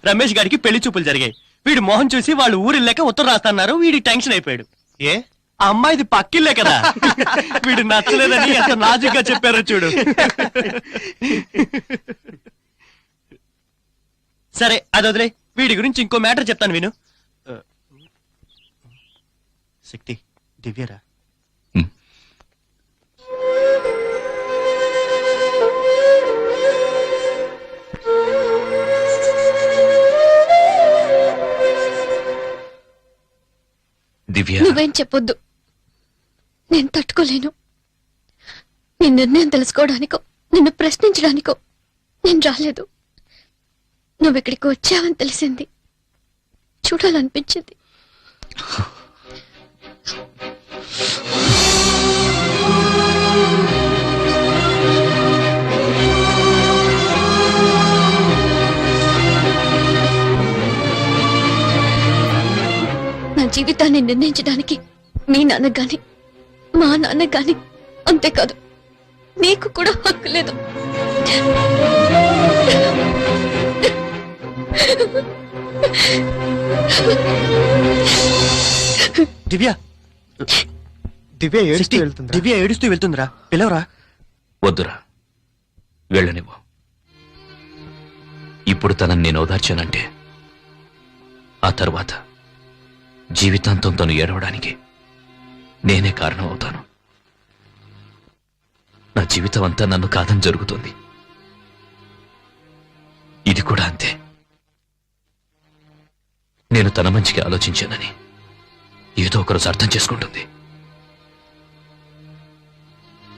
రమేష్ గారికి పెళ్లి చూపులు జరిగాయి. వీడు మోహన్ చూసి వాళ్ళు ఊరిల్లేక ఉత్తరం రాస్తున్నారు. వీడి టెన్షన్ అయిపోయాడు. ఏ ఆ అమ్మాయిది పక్కిల్లే కదా. వీడు నచ్చలేదని ఎంత నాజుగ్గా చెప్పారో చూడు. సరే అది వదిలే, వీడి గురించి ఇంకో మ్యాటర్ చెప్తాను విను. శక్తి, దివ్యరా? నువ్వేం చెప్పొద్దు, నేను తట్టుకోలేను. నీ నిర్ణయం తెలుసుకోవడానికో నిన్ను ప్రశ్నించడానికో నేను రాలేదు. నువ్వు ఇక్కడికి వచ్చావని తెలిసింది, చూడాలనిపించింది. నా జీవితాన్ని నిర్ణయించడానికి మీ నాన్న గాని మా నాన్న గాని, అంతేకాదు నీకు కూడా హక్కు లేదు. దివ్య, దివ్య ఏడుస్తూ వెళ్తుంది. దివ్య ఏడుస్తూ వెళ్తుందిరా, పిలవరా. వద్దురా, వెళ్ళనివ్వు. ఇప్పుడు తనని నేను ఓదార్చానంటే ఆ తరువాత జీవితాంతం తను ఏడవడానికి నేనే కారణం అవుతాను. నా జీవితం అంతా నన్ను కాదని జరుగుతుంది. ఇది కూడా అంతే. నేను తన మంచికి ఆలోచించానని ఏదో ఒకరోజు అర్థం చేసుకుంటుంది.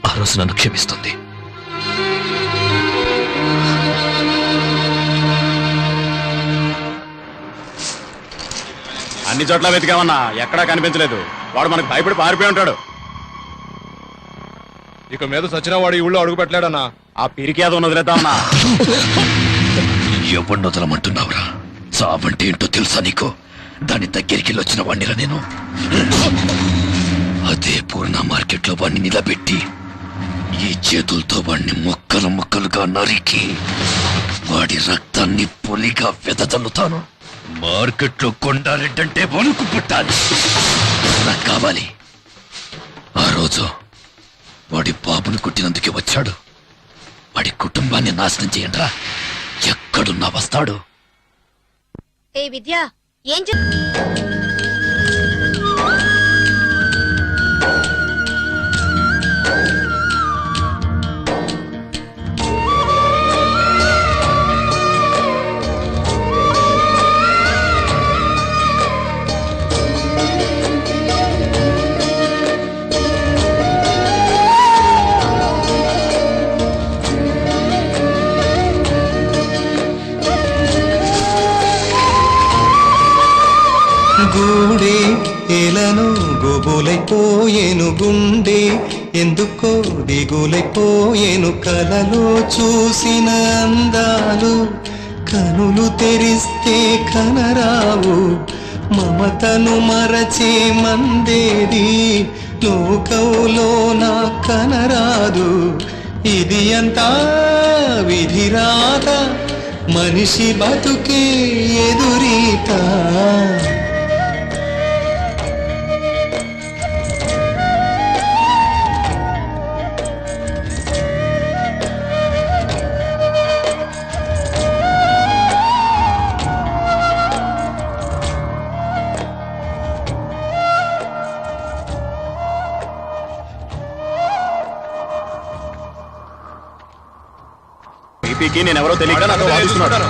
ఆ రోజు నన్ను క్షమిస్తుంది. అన్ని చోట్ల వెతికామన్నా, ఎక్కడా కనిపించలేదు. వాడు మనకు భయపడి పారిపోయి ఉంటాడు. ఇక మీద సచిన వాడు ఈ ఊళ్ళో అడుగు పెట్టలేడన్నా. ఆ పిరికేదో వదిలేద్దామన్నా. ఎవరిని వదలమంటున్నావురా? చావంటే ఏంటో తెలుసా నీకు? దాని దగ్గరికి వచ్చిన వాడినిరా నేను. అదే పూర్ణ మార్కెట్లో వాడిని నిలబెట్టి ఈ చేతులతో వాడిని ముక్కలు ముక్కలుగా నరికి వాడి రక్తాన్ని పొలిగా వెదజల్లుతాను. మార్కెట్లో కొండారెడ్డంటే వణుకు పుట్టాలి. నాకు కావాలి. ఆ రోజు వాడి బాబును కొట్టినందుకే వచ్చాడు. వాడి కుటుంబాన్ని నాశనం చేయండిరా. ఎక్కడున్నా వస్తాడు. ఏ విద్య, ఏం గూడే ఎలను గోబులైపోయేను, గుండె ఎందుకో దిగులైపోయేను. కలలో చూసిన అందాలు కనులు తెరిస్తే కనరావు. మమతను మరచే మందేది లోకంలో నా కనరాదు. ఇది అంతా విధిరాత, మనిషి బతుకే ఎదురీత. పీపీకి నేనెవరో తెలియక నాతో వాదిస్తున్నాడు.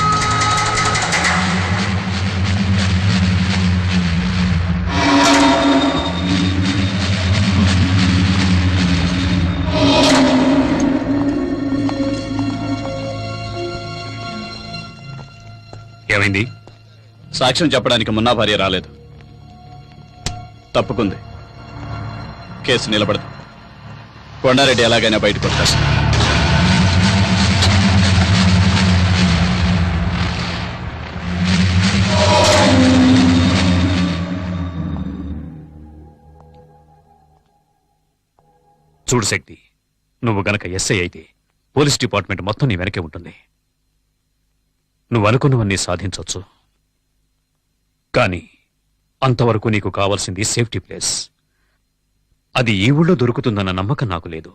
ఏమైంది? సాక్ష్యం చెప్పడానికి మున్నా భార్య రాలేదు, తప్పుకుంది. కేసు నిలబడదు. కొండారెడ్డి ఎలాగైనా బయటకు వచ్చేస్తాడు. చూడు శక్తి, నువ్వు గనక ఎస్ఐ అయితే పోలీస్ డిపార్ట్మెంట్ మొత్తం నీ వెనకే ఉంటుంది. నువ్వు అనుకున్నవన్నీ సాధించవచ్చు. కానీ అంతవరకు నీకు కావాల్సింది సేఫ్టీ ప్లేస్. అది ఈ ఊళ్ళో దొరుకుతుందన్న నమ్మకం నాకు లేదు.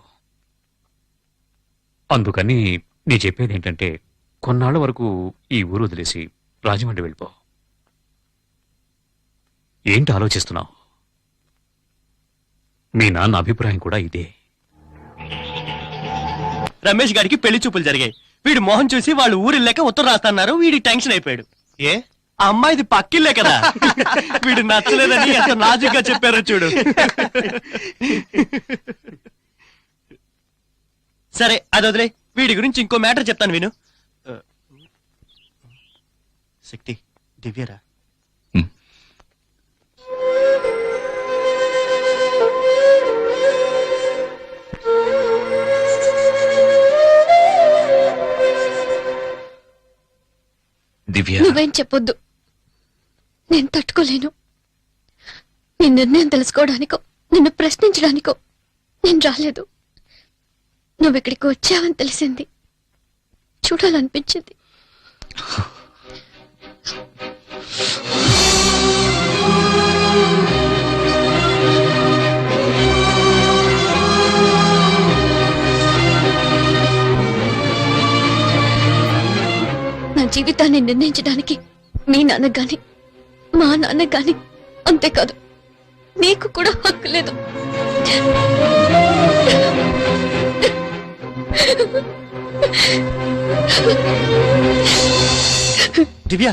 అందుకని నీ చెప్పేది ఏంటంటే కొన్నాళ్ల వరకు ఈ ఊరు వదిలేసి రాజమండ్రి వెళ్ళిపో. ఏంటి ఆలోచిస్తున్నావు? మీ నాన్న అభిప్రాయం కూడా ఇదే. రమేష్ గారికి పెళ్లి చూపులు జరిగాయి. వీడు మోహం చూసి వాళ్ళు ఊరిల్లేక ఉత్తరం రాస్తున్నారు. వీడి టెన్షన్ అయిపోయాడు. ఏ ఆ అమ్మాయిది పక్కిల్లే కదా. వీడు నచ్చలేదని ఎంత నాజుగా చెప్పారో చూడు. సరే అది వదిలే, వీడి గురించి ఇంకో మ్యాటర్ చెప్తాను విను. శక్తి, దివ్యరా. నువ్వేం చెప్పొద్దు, నేను తట్టుకోలేను. నీ నిర్ణయం తెలుసుకోవడానికో నిన్ను ప్రశ్నించడానికో నేను రాలేదు. నువ్వెక్కడికి వచ్చావని తెలిసింది, చూడాలనిపించింది. జీవితాన్ని నిర్ణయించడానికి మీ నాన్న గాని మా నాన్న గాని, అంతేకాదు నీకు కూడా హక్కు లేదు. దివ్య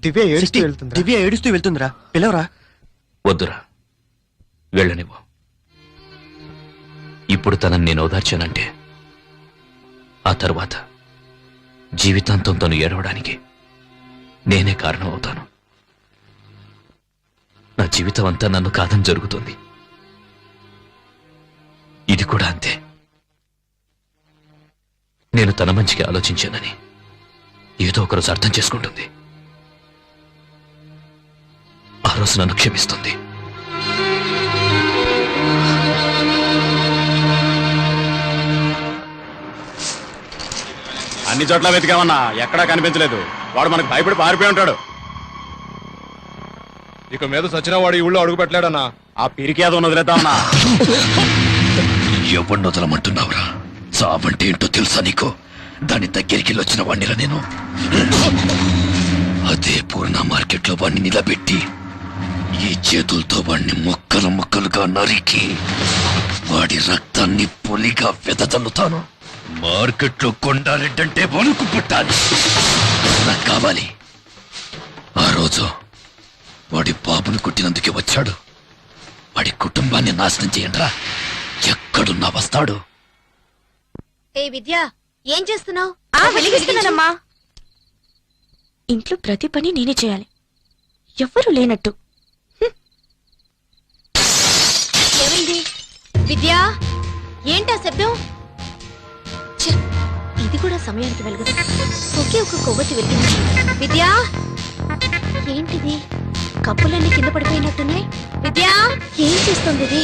దివ్య ఏడుస్తూ వెళ్తుందిరా, పిలవరా. వద్దురా, వెళ్ళనివ్వు. ఇప్పుడు తనని నేను ఓదార్చానంటే ఆ తర్వాత జీవితాంతం తను ఏడవడానికి నేనే కారణం అవుతాను. నా జీవితం అంతా నన్ను కాదని జరుగుతుంది. ఇది కూడా అంతే. నేను తన మంచికి ఆలోచించానని ఏదో ఒకరోజు అర్థం చేసుకుంటుంది. ఆ రోజు నన్ను క్షమిస్తుంది. అన్ని చోట్ల వెతికామన్నా, ఎక్కడా కనిపించలేదు. వాడు మనకు భయపడి పారిపోయి ఉంటాడు. ఇక మీద సచిన వాడు ఈ ఊళ్ళో అడుగు పెట్టలేడన్నా. ఆ పిరికి ఏదో వదిలేద్దామన్నా. ఎవరిని వదలమంటున్నావురా? చావంటే ఏంటో తెలుసా నీకు? దాని దగ్గరికి వచ్చిన వాడినిరా నేను. అదే పూర్ణ మార్కెట్లో వాడిని నిలబెట్టి ఈ చేతులతో వాడిని ముక్కలు ముక్కలుగా నరికి వాడి రక్తాన్ని పొలిగా వెదజల్లుతాను. మార్కెట్లో కొండారెడ్డంటే వణుకు పుట్టాలి. నాకు కావాలి. ఆ రోజు వాడి బాబుని కొట్టినందుకే వచ్చాడు. వాడి కుటుంబాన్ని నాశనం చేయండిరా. ఎక్కడున్నా వస్తాడు. ఏ విద్య, ఏం చేస్తున్నావు? వెలిగిస్తున్నానమ్మా. ఇంట్లో ప్రతి పని నేనే చేయాలి, ఎవ్వరూ లేనట్టు. ఏమైంది విద్య? ఏంటా శబ్దం? ఛ, ఇది కూడా సమయానికి వెలుగుదు. ఒకే ఒక కొవ్వొత్తి వెలిగింది. విద్య, ఏంటిది? కప్పులన్నీ కింద పడిపోయినట్టున్నాయి. విద్య, ఏం చేస్తుంది ఇది?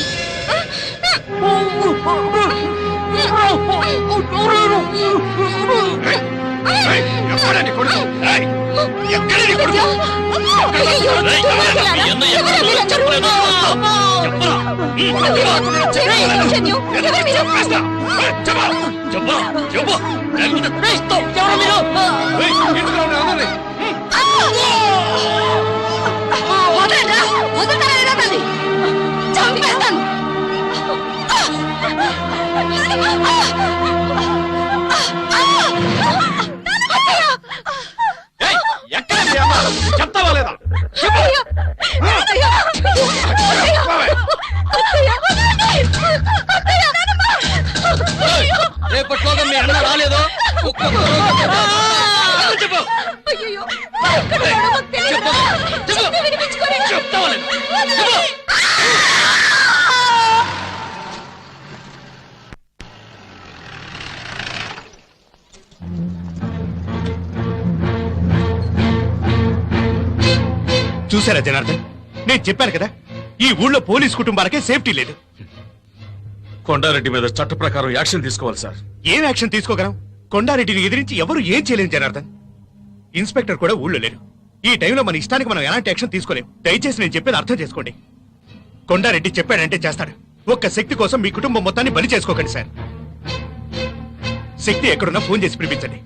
చెప్తావా లేదా? రేపట్లోగా మీ అన్న రాలేదో చూసారా జనార్దన్, నేను చెప్పాను కదా, ఈ ఊళ్ళో పోలీస్ కుటుంబాలకే సేఫ్టీ లేదు. కొండారెడ్డి మీద చట్ట ప్రకారం యాక్షన్ తీసుకోవాలి సార్. ఏం యాక్షన్ తీసుకోగలం? కొండారెడ్డిని ఎదిరించి ఎవరు ఏం చేయలేరు జనార్దన్. ఇన్స్పెక్టర్ కూడా ఊళ్ళో లేరు. ఈ టైంలో మన ఇష్టానికి మనం ఎలాంటి యాక్షన్ తీసుకోలేం. దయచేసి నేను చెప్పేది అర్థం చేసుకోండి. కొండారెడ్డి చెప్పాడంటే చేస్తాడు. ఒక్క శక్తి కోసం మీ కుటుంబం మొత్తాన్ని బలి చేసుకోకండి సార్. శక్తి ఎక్కడున్నా ఫోన్ చేసి పిలిపించండి.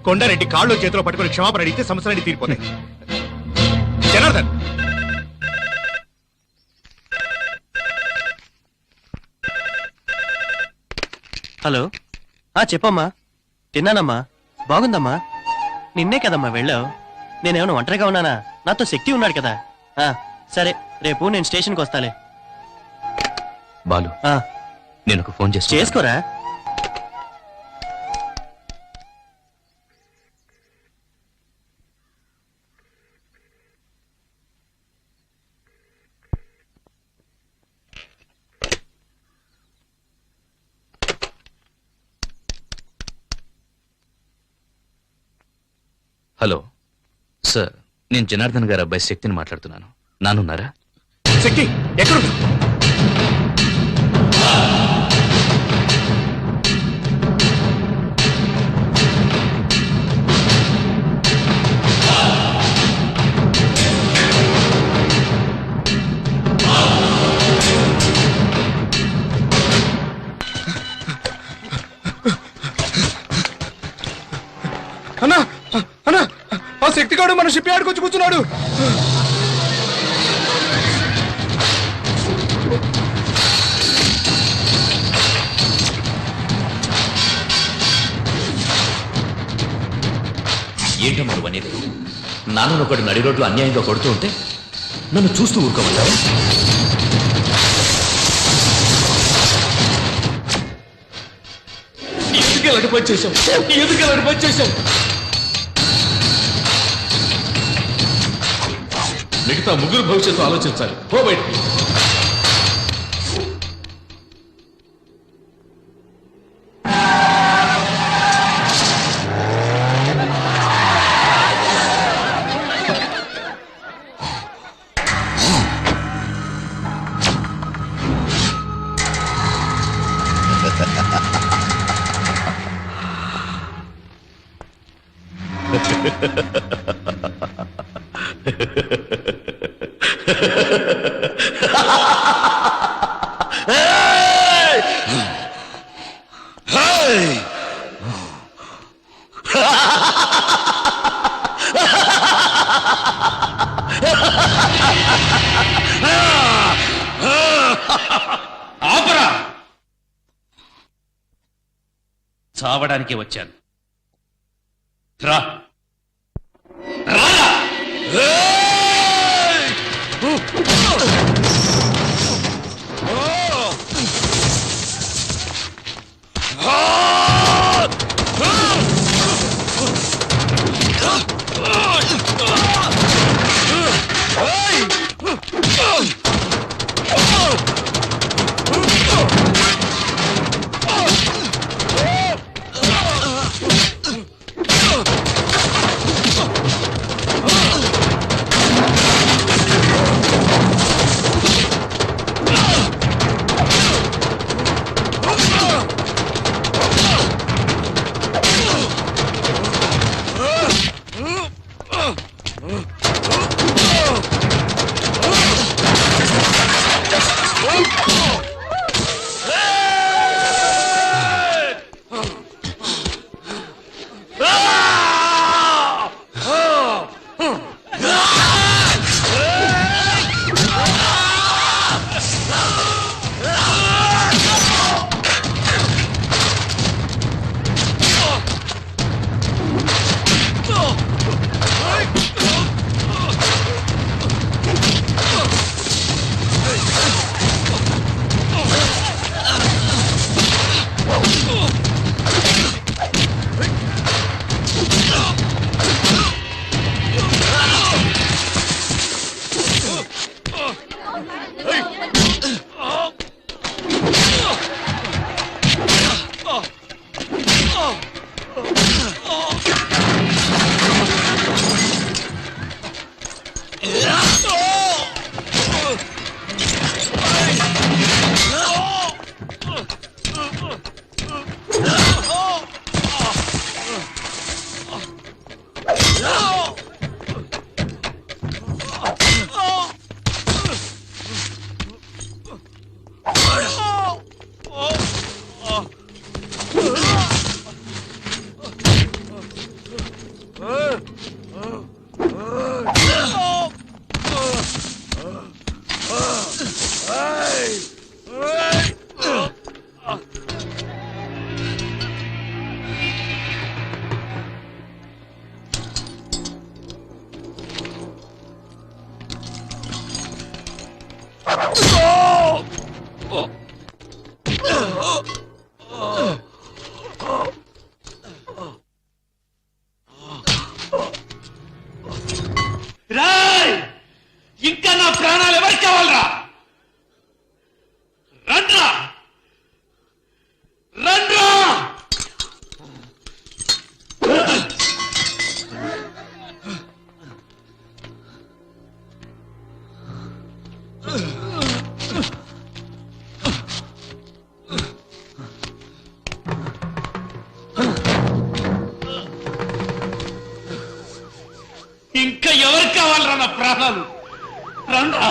కొండారెడ్డి కాళ్ళు చేతిలో పట్టుకుని క్షమాపణ అడిగితే సమస్యలన్నీ తీరిపోతాయి. జనార్దన్, హలో. చెప్పమ్మా. తిన్నానమ్మా. బాగుందమ్మా. నిన్నే కదమ్మా వెళ్ళావు. నేనేమన్నా ఒంటరిగా ఉన్నానా? నాతో శక్తి ఉన్నాడు కదా. సరే, రేపు నేను స్టేషన్కి వస్తాలే. బాలు, నేను ఒక ఫోన్ చేసుకోరా. హలో సార్, నేను జనార్దన్ గారి అబ్బాయి శక్తిని మాట్లాడుతున్నాను. నానున్నారా? శక్తి ఎక్కడున్నా? మన షిప్ యార్డ్కి వచ్చి కూర్చున్నాడు. ఏంటో నువ్వు అనేది? నాన్న ఒకటి నడి రోడ్లు అన్యాయంగా కొడుతూ ఉంటే నన్ను చూస్తూ ఊరుకోమంటావా? ఎందుకు ఇలాంటి పని చేశావు? ఎందుకు ఇలాంటి పని చేశావు? మిగతా ముగ్గురు భవిష్యత్తు ఆలోచించాలి. పో బయటికి. ఆపరా! చావడానికి వచ్చాను. రా రారా! ఇంకా నా ప్రాణాలు ఎవరికి కావాలరా? రండ్రా రండ్రా! ఇంకా ఎవరికి కావాలరా నా ప్రాణాలు? రండ్రా!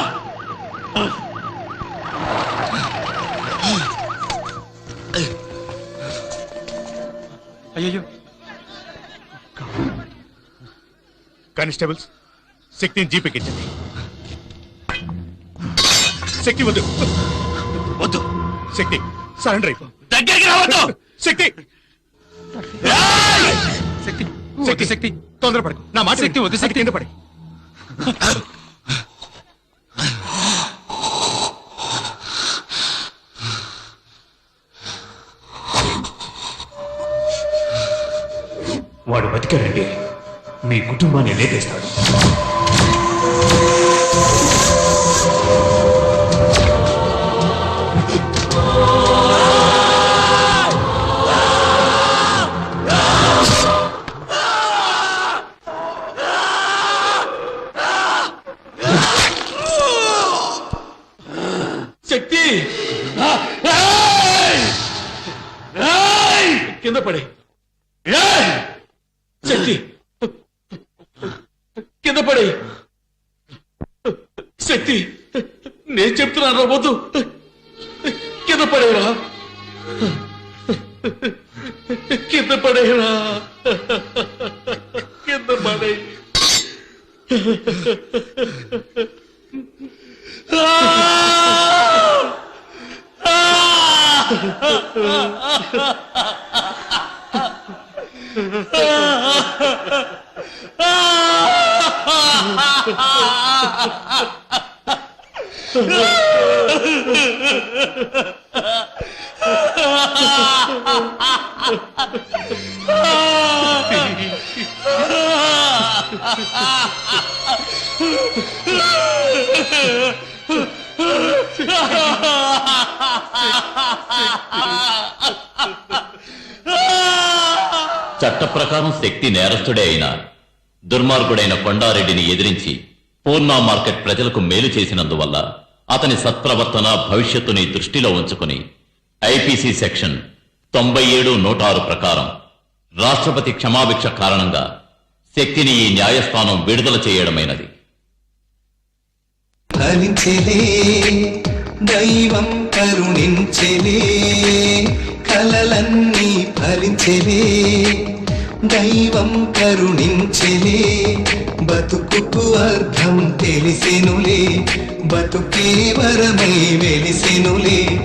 అయ్యో కానిస్టేబుల్స్ శక్తిని జీపెక్కించండి. శక్తి వద్దు వద్దు, శక్తి సరెండర్ అయిపో. దగ్గరికి రావద్దు. శక్తి శక్తి శక్తి శక్తి తొందరపడకు, నా మాట శక్తి వద్దు. శక్తి కింద పడి. వాడు బతికాడంటే మీ కుటుంబాన్ని లేపేస్తాడు. శక్తి కింద పడి. శక్తి కింద పడి. శక్తి నేను చెప్తున్నాను వద్దు, కింద పడేరా, కింద పడేరా, కింద పడే. చట్ట ప్రకారం శక్తి నేరస్తుడే అయినా దుర్మార్గుడైన కొండారెడ్డిని ఎదిరించి పూర్ణా మార్కెట్ ప్రజలకు మేలు చేసినందువల్ల అతని సత్ప్రవర్తన భవిష్యత్తుని దృష్టిలో ఉంచుకుని ఐపీసీ సెక్షన్ 97(106) ప్రకారం రాష్ట్రపతి క్షమాభిక్ష కారణంగా శక్తిని ఈ న్యాయస్థానం విడుదల చేయడమైనది. ఫలించెలే దైవం కరుణించెలే, కలలన్నీ ఫలించెలే దైవం కరుణించెలే, బతుకుకు అర్థం తెలిసెనులే, బతుకే వరమై వెలిసెనులే.